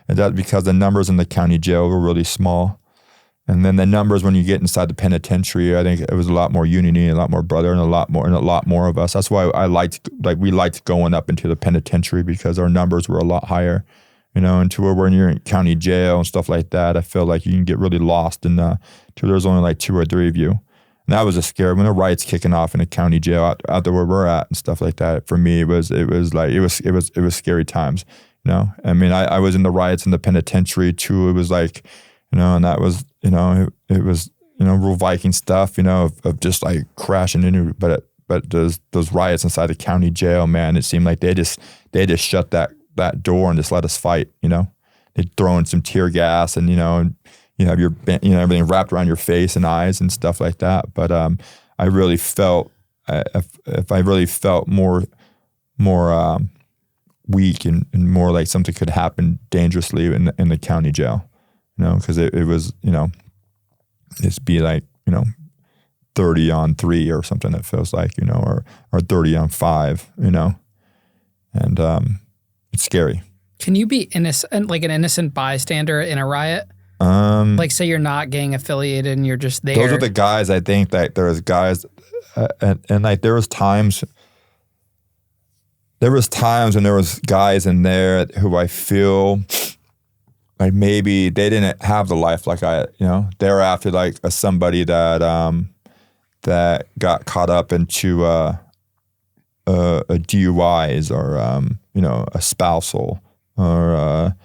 that's because the numbers in the county jail were really small, and then the numbers when you get inside the penitentiary, I think it was a lot more unity, a lot more brother, and a lot more of us. That's why we liked going up into the penitentiary, because our numbers were a lot higher, you know. And to where when you're in county jail and stuff like that, I feel like you can get really lost, and to there's only like 2 or 3 of you. And that was a scare when the riot's kicking off in a county jail out there where we're at and stuff like that. For me, it was scary times, you know. I mean, I was in the riots in the penitentiary too. It was like, you know, and that was, you know, it was, you know, real Viking stuff, you know, of just like crashing into. But those riots inside the county jail, man, it seemed like they just shut that door and just let us fight, you know. They'd throw in some tear gas and, you know, and you have everything wrapped around your face and eyes and stuff like that. But I really felt, if I really felt more weak and more like something could happen dangerously in the county jail, you know, because it was, you know, it'd be like, you know, 30 on 3 or something, it feels like, you know, or 30 on 5, you know, and it's scary. Can you be innocent, like an innocent bystander in a riot? Like, say you're not gang affiliated and you're just there. Those are the guys. I think that there's guys, and like there was times when there was guys in there who I feel like maybe they didn't have the life like I, you know, they're after like somebody that got caught up into a DUIs or you know, a spousal or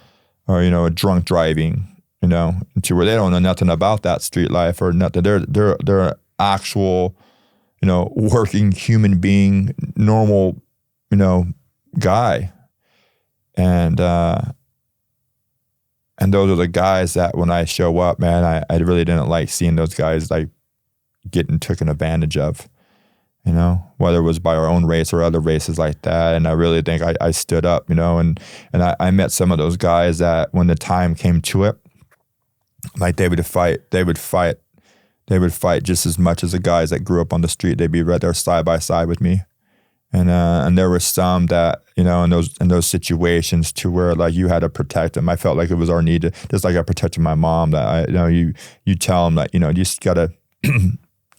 you know, a drunk driving. You know, to where they don't know nothing about that street life or nothing. They're an actual, you know, working human being, normal, you know, guy. And those are the guys that when I show up, man, I really didn't like seeing those guys like getting taken advantage of. you know, whether it was by our own race or other races like that. And I really think I stood up, you know, and I met some of those guys that when the time came to it, like they would fight just as much as the guys that grew up on the street. They'd be right there side by side with me. And there were some that, you know, in those situations to where like you had to protect them. I felt like it was our need to, just like I protected my mom, that you tell them that, you know, you just gotta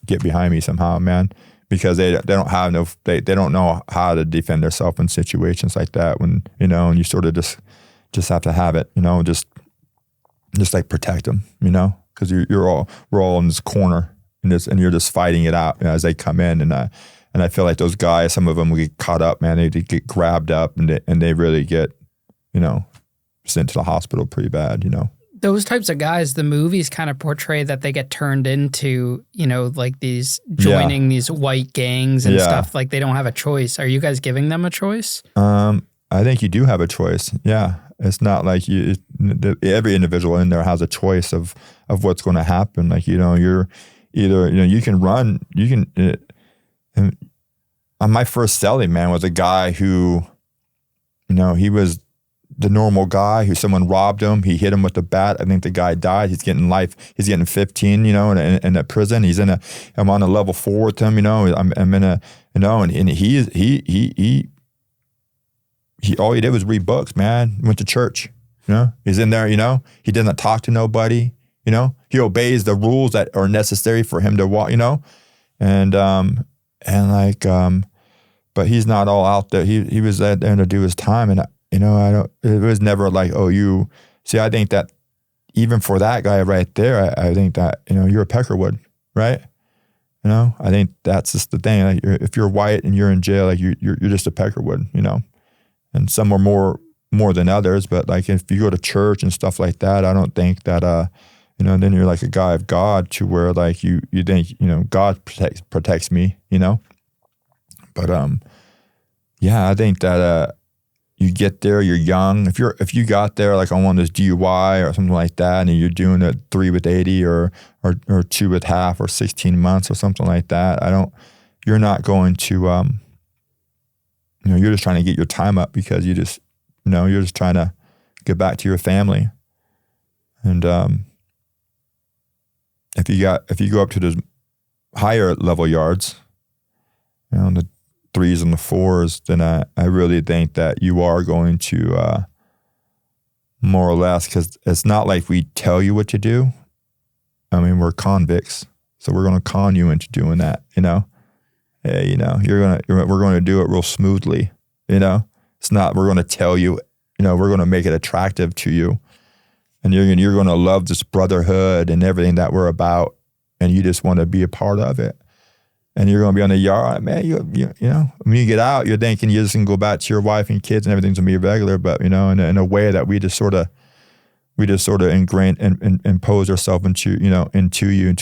get behind me somehow, man. Because they don't have they don't know how to defend themselves in situations like that, when, you know, and you sort of just have to have it, you know, just like protect them, you know, because we're all in this corner and you're just fighting it out, you know, as they come in, and I feel like those guys, some of them will get caught up, man. They get grabbed up and they really get, you know, sent to the hospital pretty bad, you know. Those types of guys, the movies kind of portray that they get turned into, you know, like these joining these white gangs and stuff. Like they don't have a choice. Are you guys giving them a choice? I think you do have a choice. Yeah. It's not like every individual in there has a choice of what's going to happen. Like, you know, you're either, you know, you can run, on my first cellie, man, was a guy who, you know, he was the normal guy who someone robbed him. He hit him with a bat. I think the guy died. He's getting life. He's getting 15, you know, in a prison. I'm on a level 4 with him, you know. I'm in a, you know, and he all he did was read books, man. Went to church, you know. He's in there, you know. He doesn't talk to nobody, you know. He obeys the rules that are necessary for him to walk, you know. And but he's not all out there. He was there to do his time, and you know, it was never like, oh, you see. I think that even for that guy right there, I think that, you know, you're a Peckerwood, right? You know, I think that's just the thing. Like, if you're white and you're in jail, like you're just a Peckerwood, you know. And some are more than others, but like if you go to church and stuff like that, I don't think that you know, then you're like a guy of God, to where like you think, you know, God protects me, you know. But yeah, I think that you get there, you're young. If you got there like on one of those DUI or something like that, and you're doing a 3 with 80 or 2 with half or 16 months or something like that, you're not going to you know, you're just trying to get your time up because you just, you know, you're just trying to get back to your family. And if you go up to the higher level yards, you know, the 3s and the 4s, then I really think that you are going to more or less, because it's not like we tell you what to do. I mean, we're convicts, so we're going to con you into doing that, you know. Hey, you know, we're going to do it real smoothly, you know. It's not, we're going to tell you, you know, we're going to make it attractive to you, and you're going to love this brotherhood and everything that we're about, and you just want to be a part of it. And you're going to be on the yard, man. You know, when you get out, you're thinking you're just going to go back to your wife and kids and everything's going to be regular, but you know, in a way that we just sort of ingrain and impose ourselves into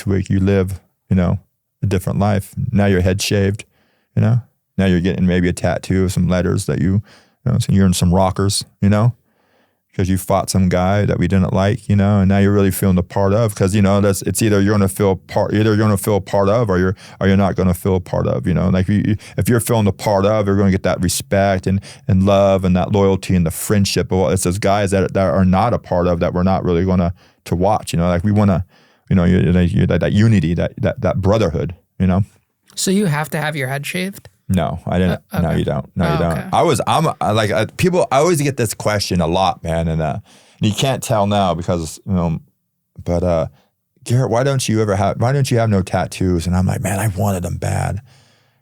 like you live, you know, a different life. Now your head's shaved, you know. Now you're getting maybe a tattoo of some letters that you know, so you're in some rockers, you know, because you fought some guy that we didn't like, you know, and now you're really feeling the part of, because, you know, it's either you're going to feel part of, or you're not going to feel part of, you know. Like if you're feeling the part of, you're going to get that respect and love and that loyalty and the friendship. Well, it's those guys that are not a part of that we're not really going to watch, you know. Like we want to, you know, that unity, that brotherhood, you know. So you have to have your head shaved? No, I didn't. Okay. No, you don't. No, you don't. Okay. People, I always get this question a lot, man. And you can't tell now because, you know, but Garet, why don't you have no tattoos? And I'm like, man, I wanted them bad.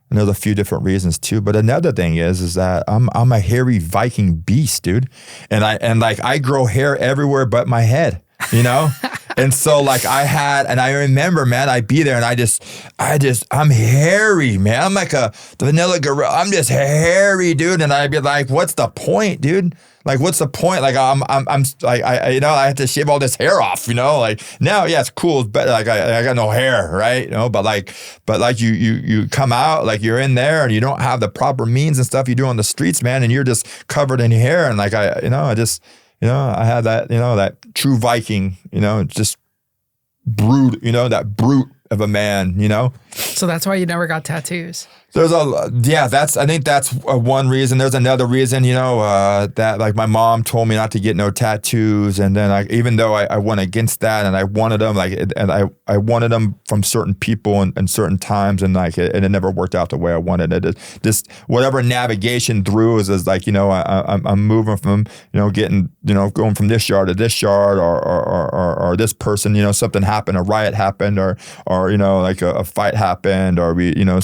And there's a few different reasons too. But another thing is that I'm a hairy Viking beast, dude. And I grow hair everywhere but my head, you know? And so like I remember, man, I'd be there and I'm hairy, man. I'm like the vanilla gorilla. I'm just hairy, dude. And I'd be like, what's the point, dude? Like, what's the point? Like, I'm like, you know, I have to shave all this hair off, you know, like now, yeah, it's cool. It's better. Like I got no hair, right? You know, but like you come out, like you're in there and you don't have the proper means and stuff you do on the streets, man. And you're just covered in hair. And like, I had that, you know, that true Viking, you know, just brute, you know, that brute of a man, you know? So that's why you never got tattoos. I think that's one reason. There's another reason, you know, that like my mom told me not to get no tattoos. And then even though I went against that and I wanted them, I wanted them from certain people and certain times, and it never worked out the way I wanted it. Just whatever navigation through is like, you know, I'm moving from, you know, getting, you know, going from this yard to this yard, or this person, you know, something happened, a riot happened, or you know, like a fight happened, or we, you know,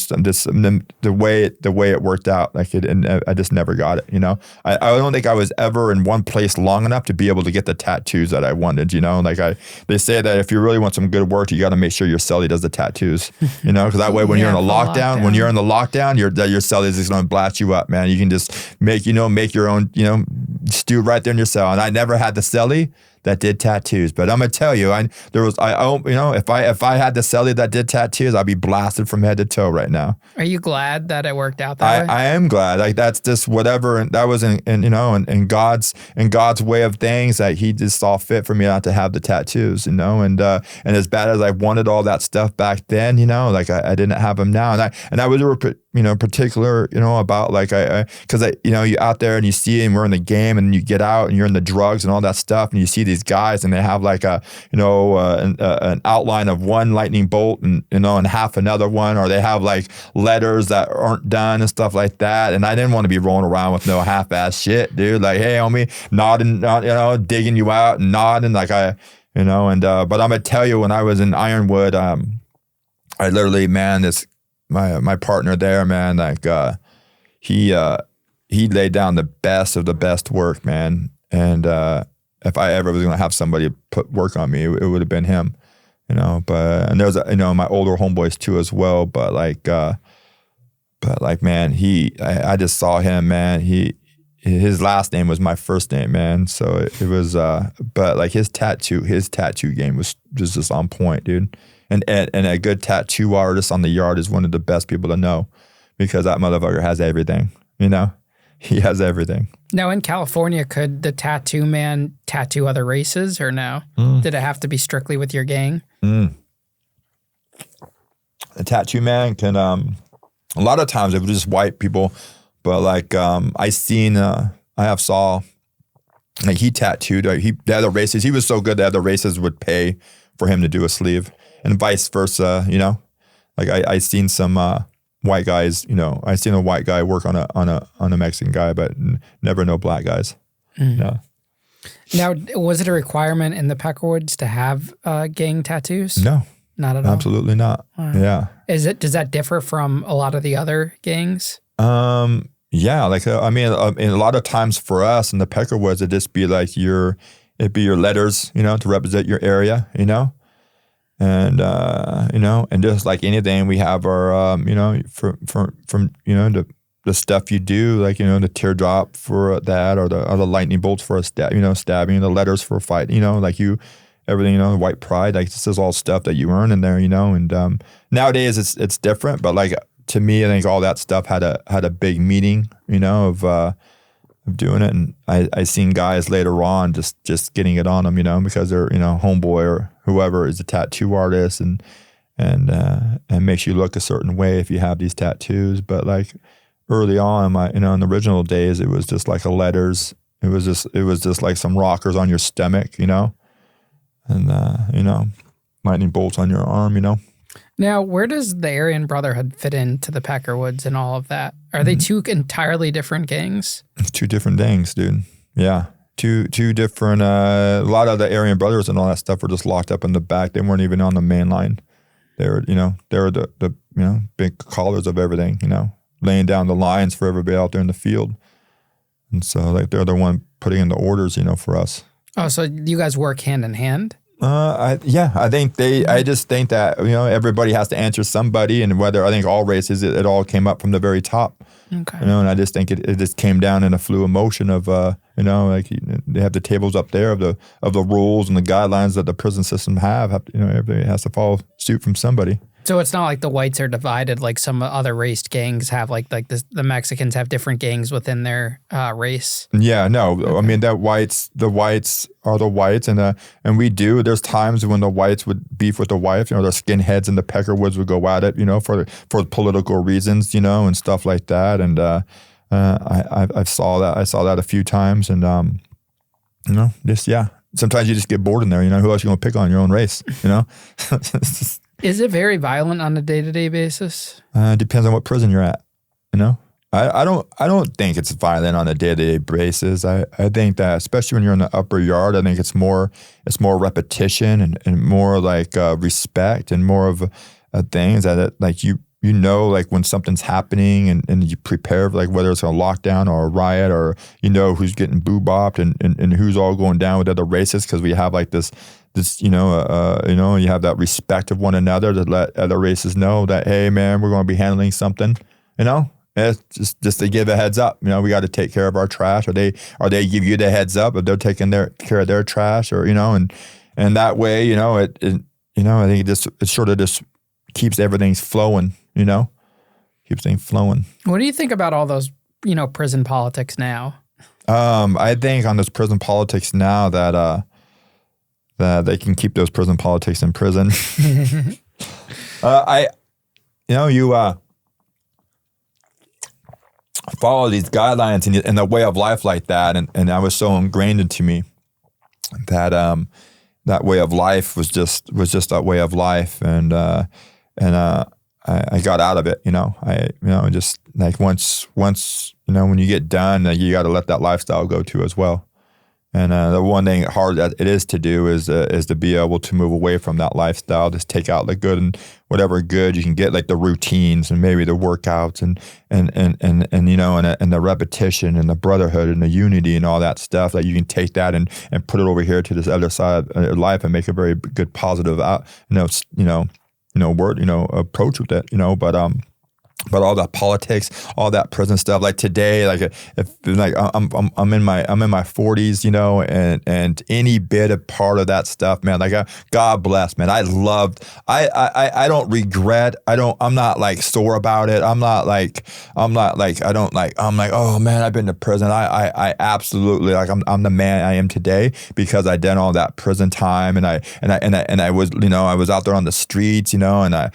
the way it worked out, and I just never got it, you know. I don't think I was ever in one place long enough to be able to get the tattoos that I wanted, you know. They say that if you really want some good work, you got to make sure your cellie does the tattoos, you know, because that way when you're in a lockdown, your cellie is just going to blast you up, man. You can just make your own, you know, stew right there in your cell. And I never had the cellie that did tattoos, but I'm gonna tell you, you know, if I had the cellie that did tattoos, I'd be blasted from head to toe right now. Are you glad that it worked out that way? I am glad. Like, that's just whatever, and that was in God's way of things, that He just saw fit for me not to have the tattoos, you know, and as bad as I wanted all that stuff back then, you know, like I didn't have them now, and I was particular, you know, about because you know, you're out there and you see, and we're in the game, and you get out and you're in the drugs and all that stuff, and you see these guys and they have like an outline of one lightning bolt and, you know, and half another one, or they have like letters that aren't done and stuff like that. And I didn't want to be rolling around with no half-ass shit, dude. Like, hey, homie, nodding, you know, digging you out and nodding, but I'm gonna tell you, when I was in Ironwood, I literally, man, my partner there, man, he laid down the best of the best work, man. And if I ever was gonna have somebody put work on me, it would have been him, you know. And there's my older homeboys too as well. But man, I just saw him, man. His last name was my first name, man. So it was, but like his tattoo game was just on point, dude. And a good tattoo artist on the yard is one of the best people to know, because that motherfucker has everything, you know? He has everything. Now, in California, could the tattoo man tattoo other races, or no? Did it have to be strictly with your gang? A tattoo man can, a lot of times it was just white people, but I saw, like, he tattooed, the other races, he was so good that other races would pay for him to do a sleeve, and vice versa, you know? Like, I seen some, white guys, you know, I seen a white guy work on a Mexican guy, but never no black guys. No. Now, was it a requirement in the Peckerwoods to have gang tattoos? No, not at all. Absolutely not. Wow. Yeah. Does that differ from a lot of the other gangs? Yeah. Like, I mean, a lot of times for us in the Peckerwoods, it'd just be like it'd be your letters, you know, to represent your area, you know. And, you know, and just like anything, we have our, you know, from you know, the stuff you do, like, you know, the teardrop for that, or the lightning bolts for a stabbing, the letters for a fight, you know, like everything, you know, white pride, like, this is all stuff that you earn in there, you know. And nowadays it's different, but like, to me, I think all that stuff had a big meaning, you know, of doing it. And I seen guys later on just getting it on them, you know, because they're, you know, homeboy or whoever is a tattoo artist, and makes you look a certain way if you have these tattoos. But like early on, in the original days, it was just like letters. It was just like some rockers on your stomach, you know, and you know, lightning bolts on your arm, you know. Now, where does the Aryan Brotherhood fit into the Peckerwoods and all of that? Are they two entirely different gangs? It's two different gangs, dude. Yeah. Two different, a lot of the Aryan Brothers and all that stuff were just locked up in the back. They weren't even on the main line. They were the you know, big callers of everything, you know, laying down the lines for everybody out there in the field. And so, like, they're the one putting in the orders, you know, for us. Oh, so you guys work hand in hand? I just think that, you know, everybody has to answer somebody, and I think all races, it all came up from the very top. Okay. You know, and I just think it just came down in a fluid motion of, you know, like, they have the tables up there of the rules and the guidelines that the prison system have. You know, everybody has to follow suit from somebody. So it's not like the whites are divided like some other race gangs have, like the Mexicans have different gangs within their race. Yeah, no, Okay. I mean the whites are the whites, and we do. There's times when the whites would beef with the whites. The skinheads and the Peckerwoods would go at it, for political reasons, and stuff like that. And I saw that a few times, and sometimes you just get bored in there. Who else you gonna pick on? Your own race, Is it very violent on a day-to-day basis? Depends on what prison you're at. I don't think it's violent on a day-to-day basis. I think that especially when you're in the upper yard, I think it's more repetition and more like respect and more of a thing is that like like when something's happening and you prepare for like whether it's a lockdown or a riot or who's getting boo-bopped and who's all going down with other races because we have like this you have that respect of one another to let other races know that, hey man, we're going to be handling something, It's just to give a heads up. We got to take care of our trash. Or they give you the heads up if they're taking care of their trash, or and that way, I think it sort of just keeps everything flowing. Keeps things flowing. What do you think about all those prison politics now? I think on this prison politics now that they can keep those prison politics in prison. You follow these guidelines and the way of life like that, and that was so ingrained into me that that way of life was just that way of life, and I got out of it. Just like once when you get done, you got to let that lifestyle go too as well. And the one thing hard that it is to do is to be able to move away from that lifestyle, just take out the good and whatever good you can get, like the routines and maybe the workouts and the repetition and the brotherhood and the unity and all that stuff, that you can take that and put it over here to this other side of life and make a very good positive approach with it, but all that politics, all that prison stuff, like today, like if like I'm in my 40s, and any bit of part of that stuff, man, like God bless, man. I don't regret. I'm not like sore about it. I'm like, oh man, I've been to prison. I absolutely, like, I'm the man I am today because I did all that prison time, and I was, I was out there on the streets, and I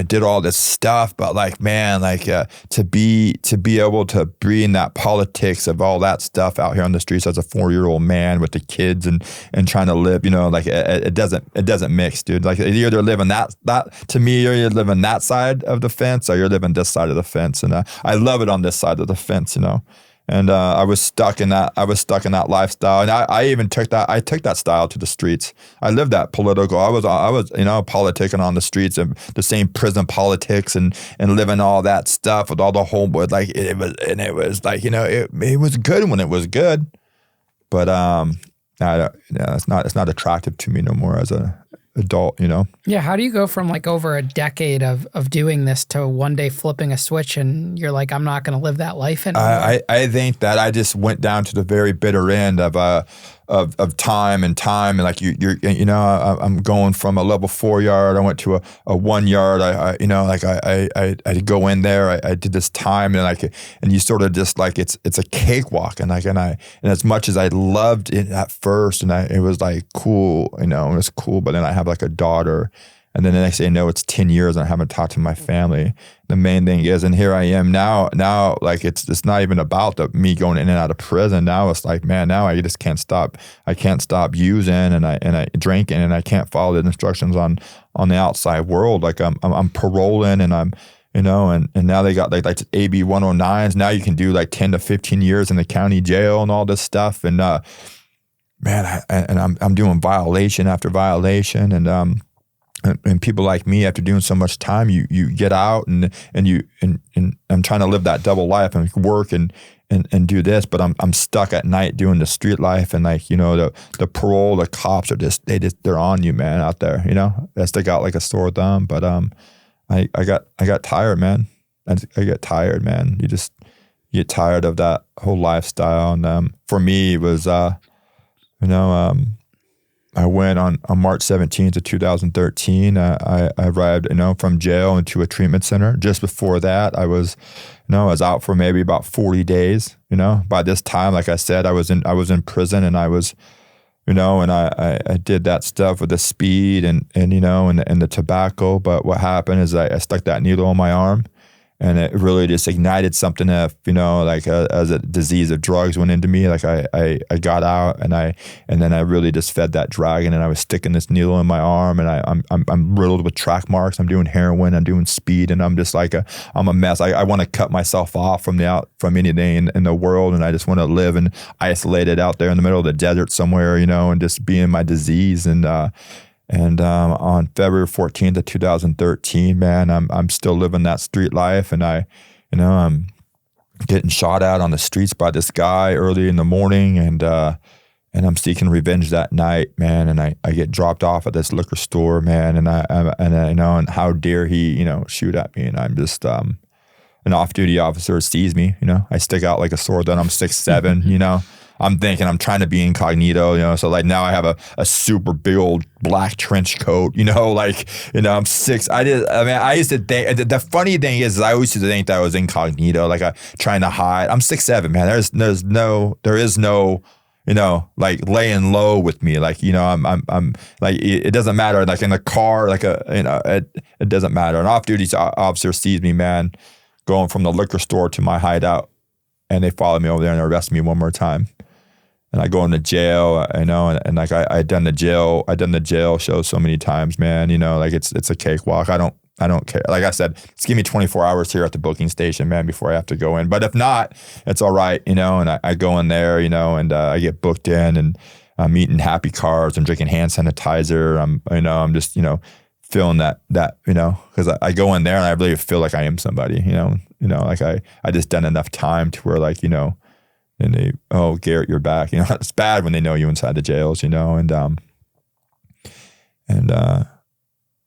did all this stuff, but like, man, to be able to be in that politics of all that stuff out here on the streets as a 4-year-old man with the kids and trying to live, like it doesn't mix, dude. Like you're either living that to me, you're living that side of the fence or you're living this side of the fence, and I love it on this side of the fence, And I was stuck in that. Lifestyle, and I even took that style to the streets. I lived that political. I was politicking on the streets and the same prison politics and living all that stuff with all the homeboys. Like it was like it was good when it was good, but it's not attractive to me no more as a adult, Yeah, how do you go from like over a decade of doing this to one day flipping a switch and you're like, I'm not going to live that life anymore? I think that I just went down to the very bitter end of time and like I'm going from a level 4 yard. I went to a 1 yard. I go in there. I did this time and you sort of just like it's a cakewalk, and as much as I loved it at first, and it was like cool, it was cool. But then I have like a daughter, and then the next thing I know, it's 10 years and I haven't talked to my family. The main thing is, and here I am now like it's not even about me going in and out of prison. Now it's like, man, now I just can't stop. I can't stop using and I drinking, and I can't follow the instructions on the outside world. Like I'm paroling, and I'm, and now they got like AB 109s. Now you can do like 10 to 15 years in the county jail and all this stuff. And man, I'm doing violation after violation, and people like me, after doing so much time, you get out and I'm trying to live that double life and work and do this, but I'm stuck at night doing the street life, and like the parole, the cops are they're on you, man, out there. They still got like a sore thumb, but I got tired, man. I get tired, man. You get tired of that whole lifestyle, and for me it was I went on March 17th of 2013. I arrived, from jail into a treatment center. Just before that, I was out for maybe about 40 days. By this time, like I said, I was in prison, and I was, and I did that stuff with the speed and the tobacco. But what happened is I stuck that needle on my arm. And it really just ignited something that, as a disease of drugs went into me. Like I got out and then I really just fed that dragon, and I was sticking this needle in my arm, and I'm riddled with track marks. I'm doing heroin, I'm doing speed, and I'm just I'm a mess. I want to cut myself off from anything in the world, and I just want to live and isolated out there in the middle of the desert somewhere, and just be in my disease. And on February 14th of 2013, man, I'm still living that street life, and I'm getting shot at on the streets by this guy early in the morning, and I'm seeking revenge that night, man. And I get dropped off at this liquor store, man, and how dare he, shoot at me, and I'm just an off-duty officer sees me, I stick out like a sore thumb. I'm 6'7", I'm thinking I'm trying to be incognito, so like now I have a super big old black trench coat, I'm 6. I used to think, the funny thing is I always used to think that I was incognito, like trying to hide. I'm 6'7", man. There is no, like laying low with me. Like, I'm like, it doesn't matter. Like in the car, it doesn't matter. An off-duty officer sees me, man, going from the liquor store to my hideout, and they follow me over there and arrest me one more time. And I go into jail, and like I'd done the jail show so many times, man. Like it's a cakewalk. I don't care. Like I said, just give me 24 hours here at the booking station, man, before I have to go in. But if not, it's all right, and I go in there, and I get booked in, and I'm eating Happy Cars, I'm drinking hand sanitizer, I'm just feeling that because I go in there and I really feel like I am somebody, like I just done enough time to where like and they, oh, Garet, you're back. It's bad when they know you inside the jails, and I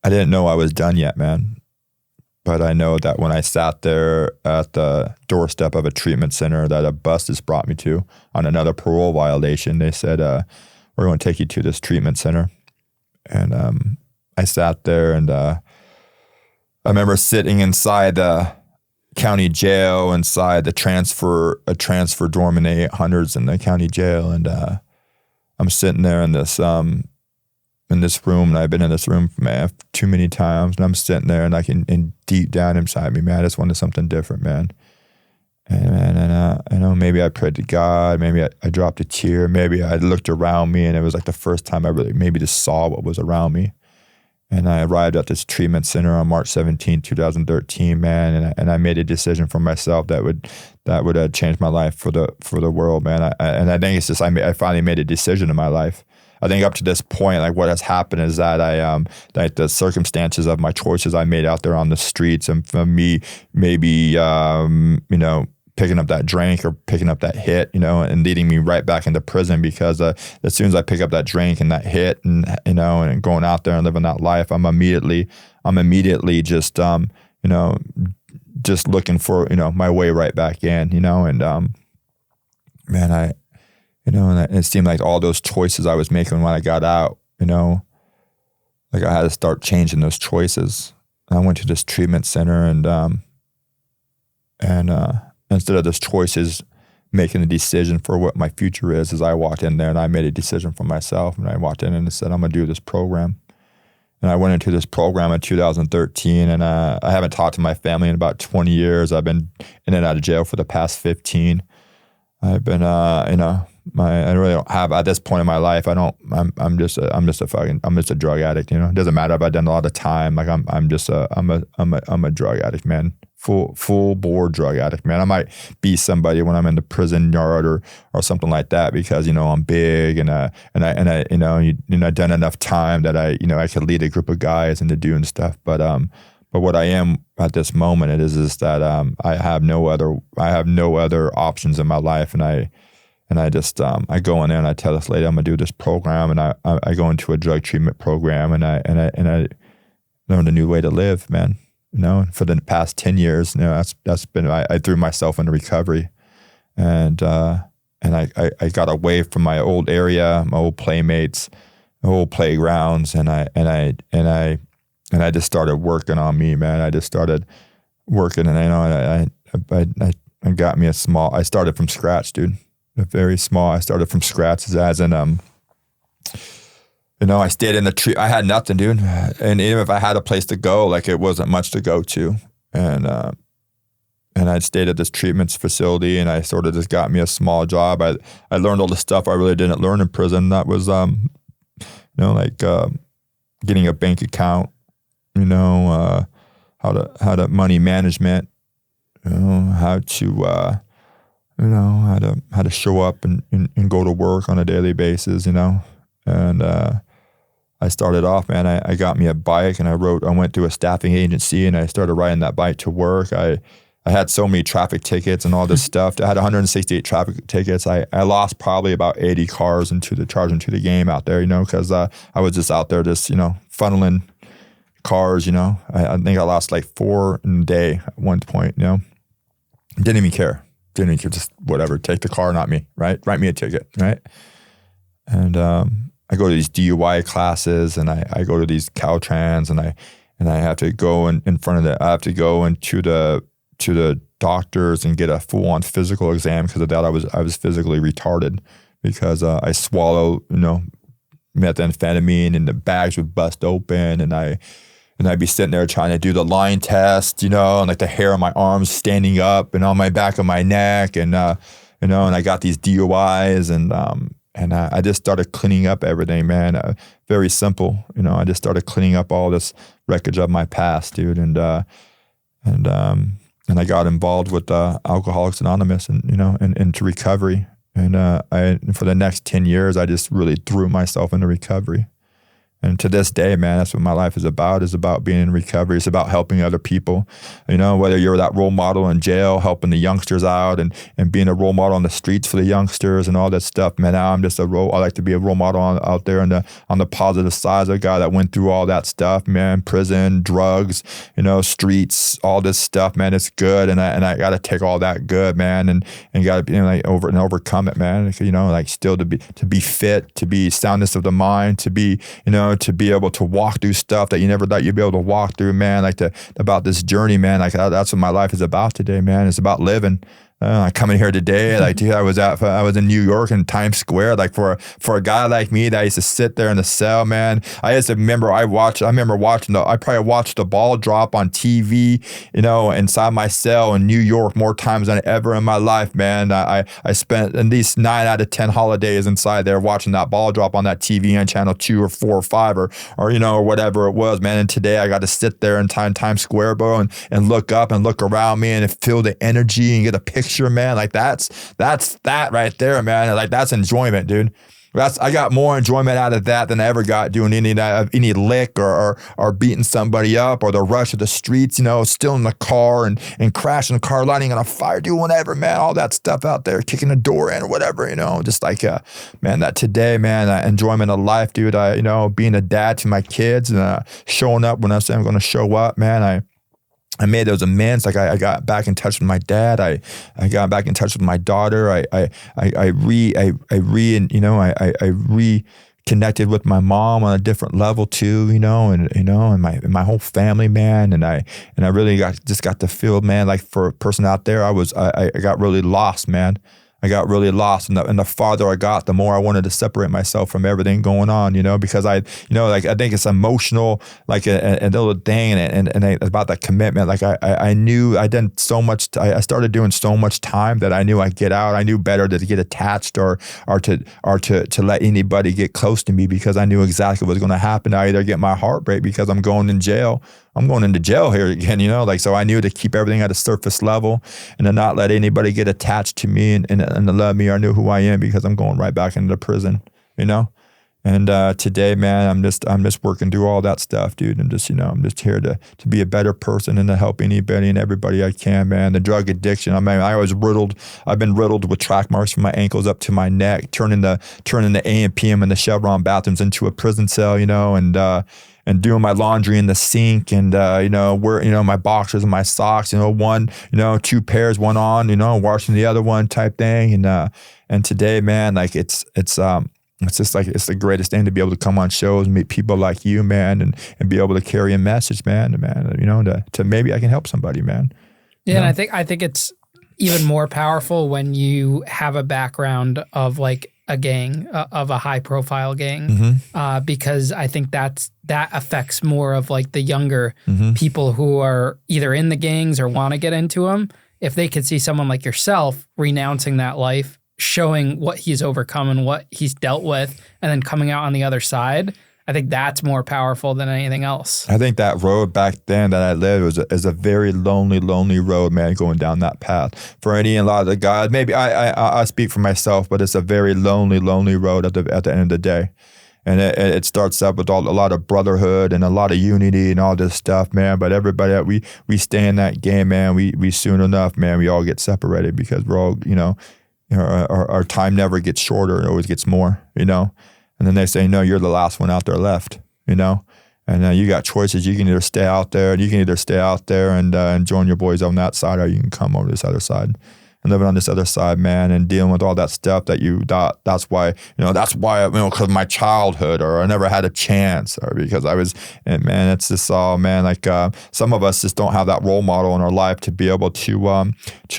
didn't know I was done yet, man. But I know that when I sat there at the doorstep of a treatment center that a bus just brought me to on another parole violation, they said, we're going to take you to this treatment center. And I sat there, and I remember sitting inside the county jail, inside a transfer dorm in the 800s in the county jail, and I'm sitting there in this room, and I've been in this room, man, too many times, and I'm sitting there, and and deep down inside me, man, I just wanted something different, man. And I know maybe I prayed to God, maybe I dropped a tear, maybe I looked around me, and it was like the first time I really maybe just saw what was around me. And I arrived at this treatment center on March 17, 2013, man, and I made a decision for myself that would change my life for the world, man. And I think it's just I finally made a decision in my life. I think up to this point, like what has happened is that like the circumstances of my choices I made out there on the streets, and for me, maybe picking up that drink or picking up that hit, and leading me right back into prison, because as soon as I pick up that drink and that hit, and and going out there and living that life, I'm immediately just just looking for my way right back in, and man, and it seemed like all those choices I was making when I got out, like I had to start changing those choices. And I went to this treatment center, and instead of those choices, making a decision for what my future is, as I walked in there and I made a decision for myself, and I walked in and I said, I'm going to do this program. And I went into this program in 2013, and I haven't talked to my family in about 20 years. I've been in and out of jail for the past 15. I've been, I really don't have, at this point in my life, I'm just a drug addict, It doesn't matter if I've done a lot of time. Like I'm a drug addict, man. Full bore drug addict, man. I might be somebody when I'm in the prison yard or something like that, because I'm big and I've done enough time that I could lead a group of guys into doing stuff. But what I am at this moment is that I have no other options in my life, and I just I go in there and I tell this lady I'm gonna do this program, and I go into a drug treatment program, and I learned a new way to live, man. For the past 10 years, that's been, I threw myself into recovery, and I got away from my old area, my old playmates, old playgrounds, and I just started working on me, man. I just started working, and I got me a small. I started from scratch, dude. Very small. I started from scratch as in I stayed in the tree. I had nothing, dude. And even if I had a place to go, like it wasn't much to go to. And I stayed at this treatment facility, and I sort of just got me a small job. I learned all the stuff I really didn't learn in prison. That was, getting a bank account, how to money management, how to show up and go to work on a daily basis, and I started off, man. I got me a bike, and I went to a staffing agency, and I started riding that bike to work. I had so many traffic tickets and all this stuff. I had 168 traffic tickets. I lost probably about 80 cars charged into the game out there, because I was just out there just, funneling cars, I think I lost like 4 in a day at one point, Didn't even care, just whatever. Take the car, not me, right? Write me a ticket, right? And I go to these DUI classes, and I go to these Caltrans, and I have to go in front of I have to go into to the doctors and get a full-on physical exam because of that. I was physically retarded because I swallow, methamphetamine, and the bags would bust open, and I'd be sitting there trying to do the line test, and like the hair on my arms standing up and on my back of my neck, and and I got these DUIs, and I just started cleaning up everything, man. Very simple, I just started cleaning up all this wreckage of my past, dude, and I got involved with Alcoholics Anonymous, and into recovery. And for the next 10 years, I just really threw myself into recovery. And to this day, man, that's what my life is about being in recovery. It's about helping other people, whether you're that role model in jail, helping the youngsters out, and being a role model on the streets for the youngsters and all that stuff, man. Now I'm just I like to be a role model out there on the positive side of a guy that went through all that stuff, man. Prison, drugs, streets, all this stuff, man. It's good. And I got to take all that good, man, and got to overcome it, man. Still to be fit, to be soundness of the mind, to be, to be able to walk through stuff that you never thought you'd be able to walk through, man. About this journey, man. That's what my life is about today, man. It's about living. I come in here today, dude, I was in New York in Times Square, for a guy like me that used to sit there in the cell, man. I probably watched the ball drop on TV, inside my cell in New York more times than ever in my life, man. I spent at least 9 out of 10 holidays inside there watching that ball drop on that TV on channel 2 or 4 or 5 or whatever it was, man. And today I got to sit there in Times Square, bro, and look up and look around me and feel the energy and get a picture, man. That's that right there, man. That's enjoyment, dude. I got more enjoyment out of that than I ever got doing any lick or beating somebody up or the rush of the streets, still in the car and crashing the car, lighting on a fire, doing whatever, man. All that stuff out there, kicking the door in or whatever, just man, that today, man, enjoyment of life, dude. Being a dad to my kids and showing up when I say I'm going to show up, man. I made those amends. I got back in touch with my dad. I got back in touch with my daughter. I reconnected with my mom on a different level too, and my whole family, man. And I really got to feel, man, for a person out there, I got really lost, man. I got really lost, and the farther I got, the more I wanted to separate myself from everything going on, because I think it's emotional, a little thing, and about that commitment. I knew I did so much. I started doing so much time that I knew I'd get out. I knew better to get attached or to let anybody get close to me because I knew exactly what was going to happen. I either get my heart break because I'm going in jail. I'm going into jail here again, so I knew to keep everything at a surface level and to not let anybody get attached to me and to love me or know who I am because I'm going right back into prison, And today, man, I'm just working through all that stuff, dude. I'm just here to be a better person and to help anybody and everybody I can, man. The drug addiction, I've been riddled with track marks from my ankles up to my neck, turning the A&PM and the Chevron bathrooms into a prison cell, and doing my laundry in the sink and, my boxers and my socks, 2 pairs, one on, washing the other one type thing. And today, man, it's it's just like, it's the greatest thing to be able to come on shows and meet people like you, man, and be able to carry a message, man, you know, to maybe I can help somebody, man. Yeah, and I think it's even more powerful when you have a background of like a gang, of a high profile gang, because I think that affects more of like the younger people who are either in the gangs or want to get into them. If they could see someone like yourself renouncing that life, showing what he's overcome and what he's dealt with, and then coming out on the other side, I think that's more powerful than anything else. I think that road back then that I lived is a very lonely road, man, going down that path. For a lot of the guys, maybe I speak for myself, but it's a very lonely road at the end of the day. And it starts up with a lot of brotherhood and a lot of unity and all this stuff, man. But everybody, we stay in that game, man. We soon enough, man, we all get separated because we're all, you know, our time never gets shorter. It always gets more, you know. And then they say, no, you're the last one out there left, you know? And you got choices. You can either stay out there and join your boys on that side, or you can come over this other side and living on this other side, man, and dealing with all that stuff that's why, because of my childhood, or I never had a chance, or because I was, and man, it's just all, man, like some of us just don't have that role model in our life to be able to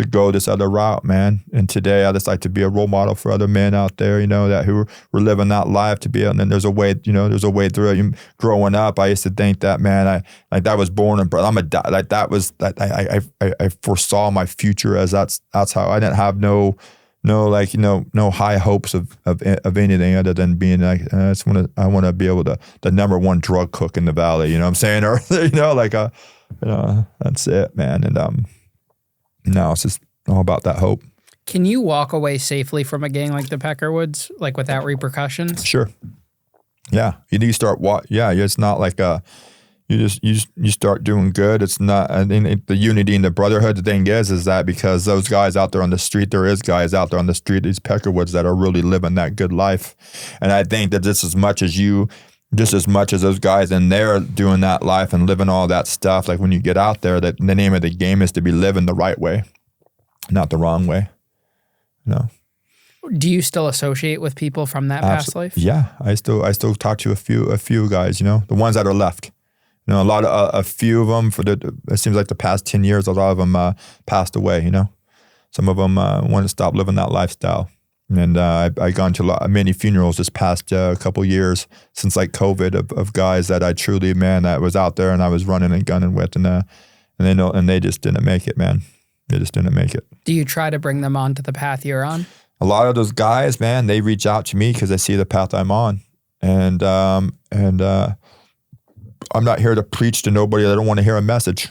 go this other route, man. And today I just like to be a role model for other men out there, you know, that who were living that life to be, and then there's a way through it. Growing up, I used to think that, man, I was born and I foresaw my future as that's how I didn't have no high hopes of anything other than being like, I want to be able to, the number one drug cook in the valley, you know what I'm saying? Or, you know, like, that's it, man. And no, it's just all about that hope. Can you walk away safely from a gang like the Peckerwoods, like without repercussions? Sure. Yeah. You start it's not like you start doing good. It's not, I think the unity and the brotherhood, the thing is that because those guys out there on the street, there is guys out there on the street, these Peckerwoods, that are really living that good life. And I think that just as much as those guys in there doing that life and living all that stuff, like when you get out there, that the name of the game is to be living the right way, not the wrong way. No. Do you still associate with people from that past life? Yeah, I still talk to a few guys, you know, the ones that are left. You know, a few of them it seems like the past 10 years, a lot of them passed away, you know. Some of them wanted to stop living that lifestyle. And I've gone to many funerals this past couple years since like COVID of guys that I truly, man, that was out there and I was running and gunning with, and they just didn't make it, man. They just didn't make it. Do you try to bring them onto the path you're on? A lot of those guys, man, they reach out to me because they see the path I'm on. And I'm not here to preach to nobody that don't want to hear a message,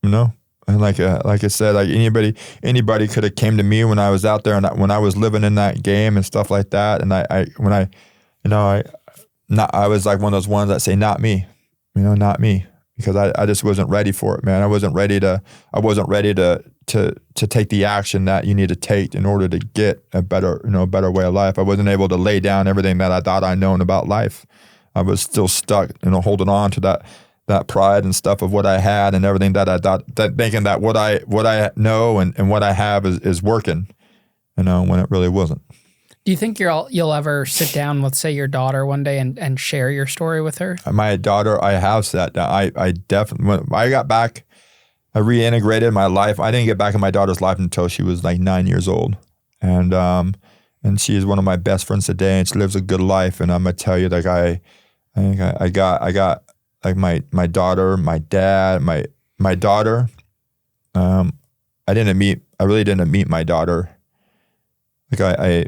you know? And like I said, like anybody could have came to me when I was out there and when I was living in that game and stuff like that. And I was like one of those ones that say, not me, you know, not me, because I just wasn't ready for it, man. I wasn't ready to take the action that you need to take in order to get a better way of life. I wasn't able to lay down everything that I thought I known about life. I was still stuck, you know, holding on to that pride and stuff of what I had and everything that I thought, that thinking that what I know and what I have is working, you know, when it really wasn't. Do you think you'll ever sit down with, say, your daughter one day and share your story with her? My daughter, I have sat down. I definitely, when I got back, I reintegrated my life. I didn't get back in my daughter's life until she was like 9 years old. And she is one of my best friends today, and she lives a good life. And I'm going to tell you, like, I got like my daughter, my dad, my daughter. I really didn't meet my daughter. Like I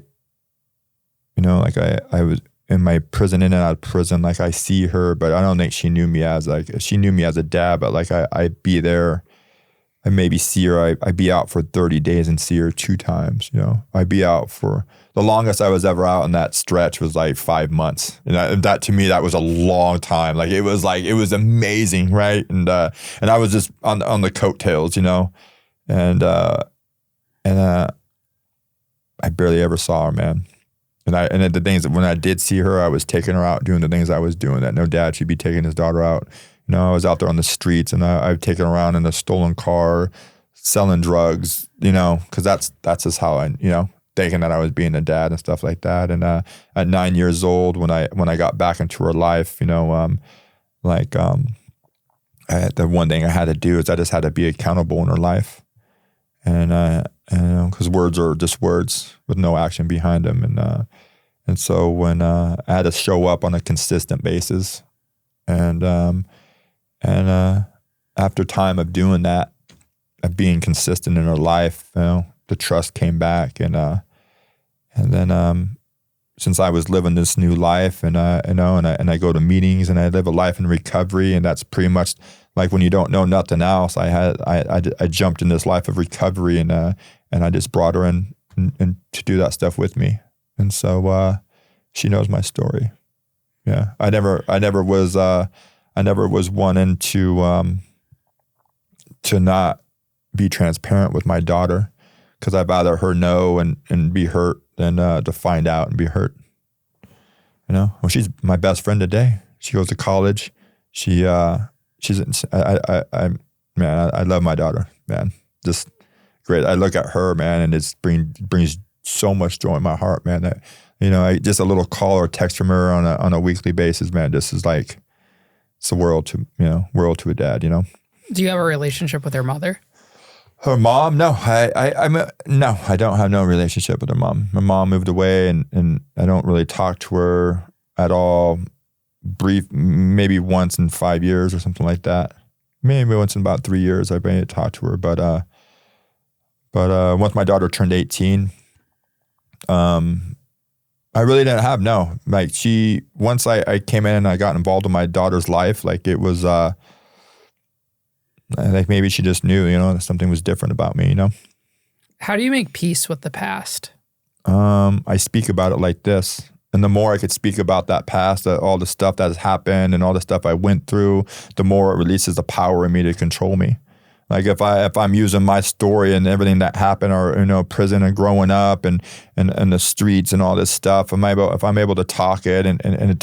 was in my prison, in and out of prison. Like I see her, but I don't think she knew me as a dad. But like I'd be there. I maybe see her. I'd be out for 30 days and see her 2 times. You know, I'd be out for the longest I was ever out in that stretch was like 5 months. And that to me, that was a long time. Like it was amazing, right? And I was just on the coattails, you know, and I barely ever saw her, man. And the things that when I did see her, I was taking her out doing the things I was doing that no dad should be taking his daughter out. You know, I was out there on the streets, and I've taken her around in a stolen car, selling drugs, you know, because that's just how thinking that I was being a dad and stuff like that. And at 9 years old, when I got back into her life, the one thing I had to do is I just had to be accountable in her life. And because words are just words with no action behind them. And so when I had to show up on a consistent basis, and after time of doing that, of being consistent in her life, the trust came back, and then since I was living this new life, and I go to meetings and I live a life in recovery, and that's pretty much like when you don't know nothing else. I jumped in this life of recovery, and I just brought her in and to do that stuff with me, and so she knows my story. Yeah, I never was wanting to not be transparent with my daughter, because I'd rather her know and be hurt than to find out and be hurt. Well, she's my best friend today. She goes to college. I love my daughter, man. Just great. I look at her, man, and it brings so much joy in my heart, man. That just a little call or text from her on a weekly basis, man. This is like it's the world to a dad. Do you have a relationship with her mother? Her mom? No, I don't have no relationship with her mom. My mom moved away, and I don't really talk to her at all. Brief, maybe once in 5 years or something like that. Maybe once in about 3 years I've been able to talk to her. But once my daughter turned 18, I really didn't have once I came in and I got involved in my daughter's life, like it was. I think maybe she just knew, that something was different about me, How do you make peace with the past? I speak about it like this. And the more I could speak about that past, all the stuff that has happened and all the stuff I went through, the more it releases the power in me to control me. Like if I'm using my story and everything that happened, or prison and growing up and the streets and all this stuff, if I'm able to talk it and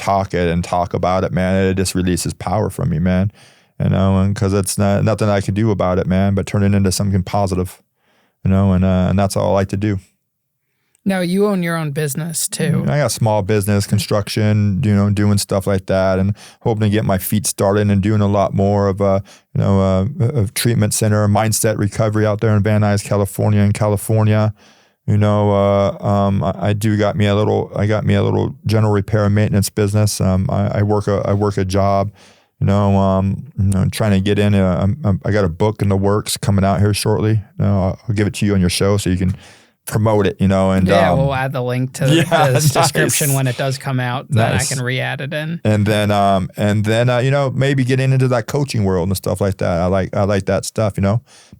talk about it, man, it just releases power from me, man. And because it's nothing I can do about it, man, but turn it into something positive, and that's all I like to do. Now you own your own business too. I got small business, construction, doing stuff like that, and hoping to get my feet started and doing a lot more of a treatment center, mindset recovery out there in Van Nuys, California. I got me a little general repair and maintenance business. I work a job. Trying to get in. I got a book in the works coming out here shortly. I'll give it to you on your show so you can promote it. And we'll add the link to the description when it does come out. Then I can re-add it in. And then maybe getting into that coaching world and stuff like that. I like that stuff.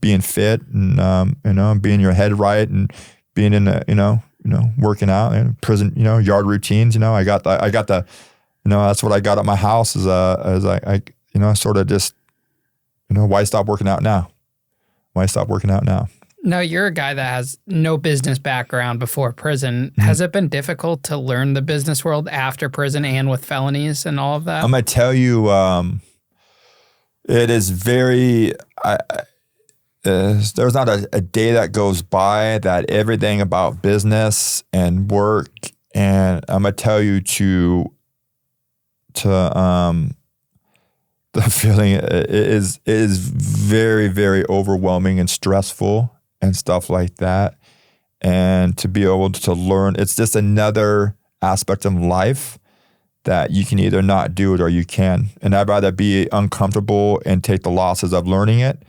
Being fit and being your head right and being in the working out and prison. Yard routines. I got the. That's what I got at my house is I sort of just, why stop working out now? No, you're a guy that has no business background before prison. Mm-hmm. Has it been difficult to learn the business world after prison and with felonies and all of that? I'm going to tell you, it is very, there's not a day that goes by that everything about business and work, and I'm going to tell you the feeling is very, very overwhelming and stressful and stuff like that. And to be able to learn, it's just another aspect of life that you can either not do it or you can. And I'd rather be uncomfortable and take the losses of learning it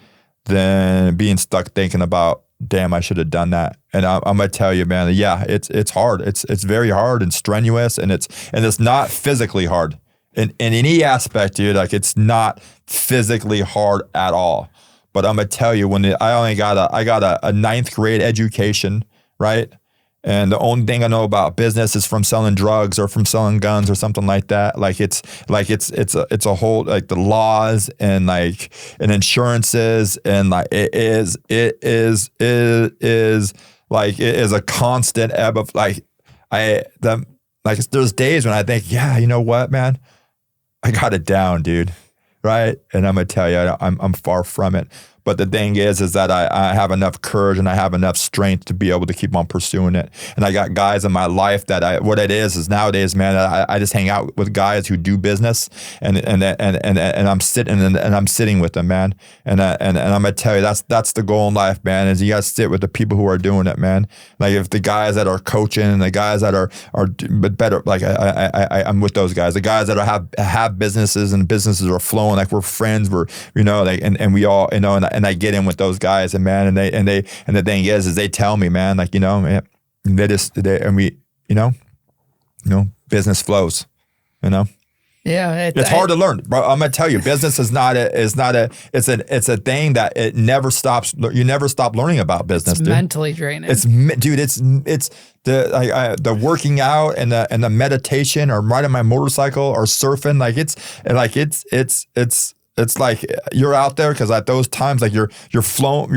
than being stuck thinking about, damn, I should have done that. And I'm gonna tell you, man, yeah, it's hard. It's very hard and strenuous, and it's not physically hard. In any aspect, dude, like it's not physically hard at all. But I'm gonna tell you, I got a ninth grade education, right? And the only thing I know about business is from selling drugs or from selling guns or something like that. Like it's a whole, like the laws and insurances, and like it is a constant ebb of there's days when I think, yeah, you know what, man, I got it down, dude. Right. And I'm going to tell you, I'm far from it, But the thing is that I have enough courage and I have enough strength to be able to keep on pursuing it. And I got guys in my life that what it is nowadays, man, I just hang out with guys who do business, and I'm sitting with them, man. And I'm gonna tell you, that's the goal in life, man. Is you gotta sit with the people who are doing it, man. Like if the guys that are coaching and the guys that are but better, like I'm with those guys. The guys that have businesses and businesses are flowing, like we're friends, we're like and we all and I get in with those guys, and man, and the thing is they tell me, man, like business flows, Yeah, it's hard to learn, bro. I'm gonna tell you, business it's a thing that it never stops. You never stop learning about business. It's mentally draining. It's the working out and the meditation or riding my motorcycle or surfing. It's like you're out there because at those times, like your phone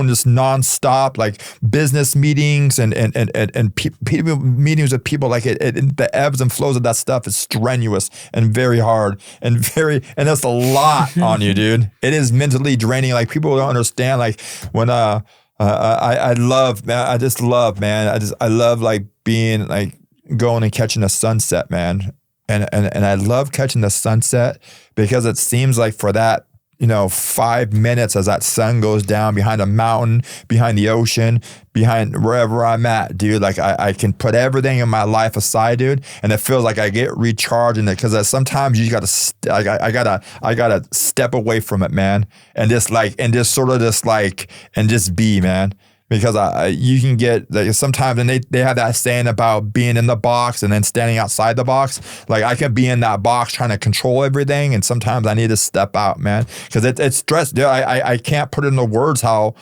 is nonstop, like business meetings and meetings with people, like the ebbs and flows of that stuff is strenuous and very hard and that's a lot on you, dude. It is mentally draining. Like people don't understand. Like when I love like being like going and catching the sunset, man. And I love catching the sunset because it seems like for that, 5 minutes as that sun goes down behind a mountain, behind the ocean, behind wherever I'm at, dude, like I can put everything in my life aside, dude. And it feels like I get recharged in it because sometimes you I gotta step away from it, man. And just be, man. Because you can get like sometimes, and they have that saying about being in the box and then standing outside the box. Like I can be in that box trying to control everything, and sometimes I need to step out, man. Because it's stress. Dude, I can't put into words how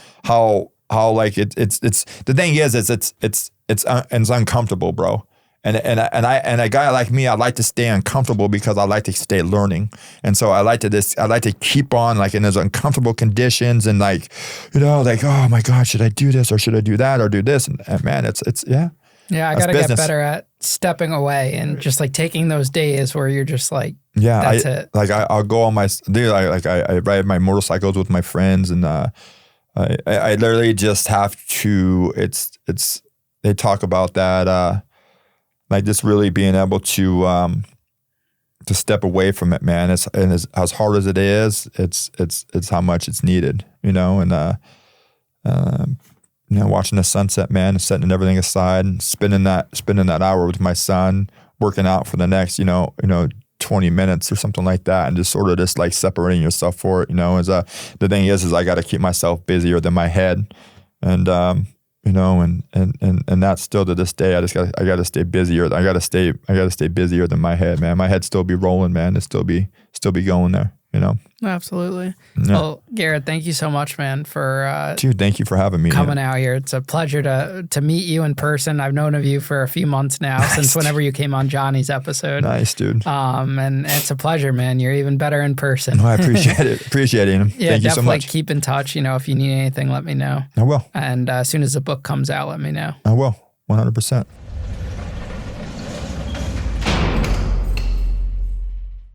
like it's the thing is it's uncomfortable, bro. And a guy like me, I like to stay uncomfortable because I like to stay learning. And so I like to keep on like in those uncomfortable conditions and like, oh my God, should I do this or should I do that or do this? And man, it's yeah. Yeah, I got to get better at stepping away and just like taking those days where you're just like, that's it. Like I'll go on I ride my motorcycles with my friends, and I literally just have to, they talk about that, like just really being able to step away from it, man. As hard as it is, it's how much it's needed, and watching the sunset, man, and setting everything aside and spending that hour with my son, working out for the next, 20 minutes or something like that, and just sort of just like separating yourself for it, the thing is I got to keep myself busier than my head, and and that's still to this day. I got to stay busier. I got to stay busier than my head, man. My head still be rolling, man. It still be going there, Absolutely. Yeah. Well, Garet, thank you so much, man, for dude, thank you for having me coming out here. It's a pleasure to meet you in person. I've known of you for a few months now, since whenever you came on Johnny's episode. Nice, dude. And it's a pleasure, man. You're even better in person. I appreciate it. Appreciate it. Yeah, thank you so much. Keep in touch. If you need anything, let me know. I will. And as soon as the book comes out, let me know. I will. 100%.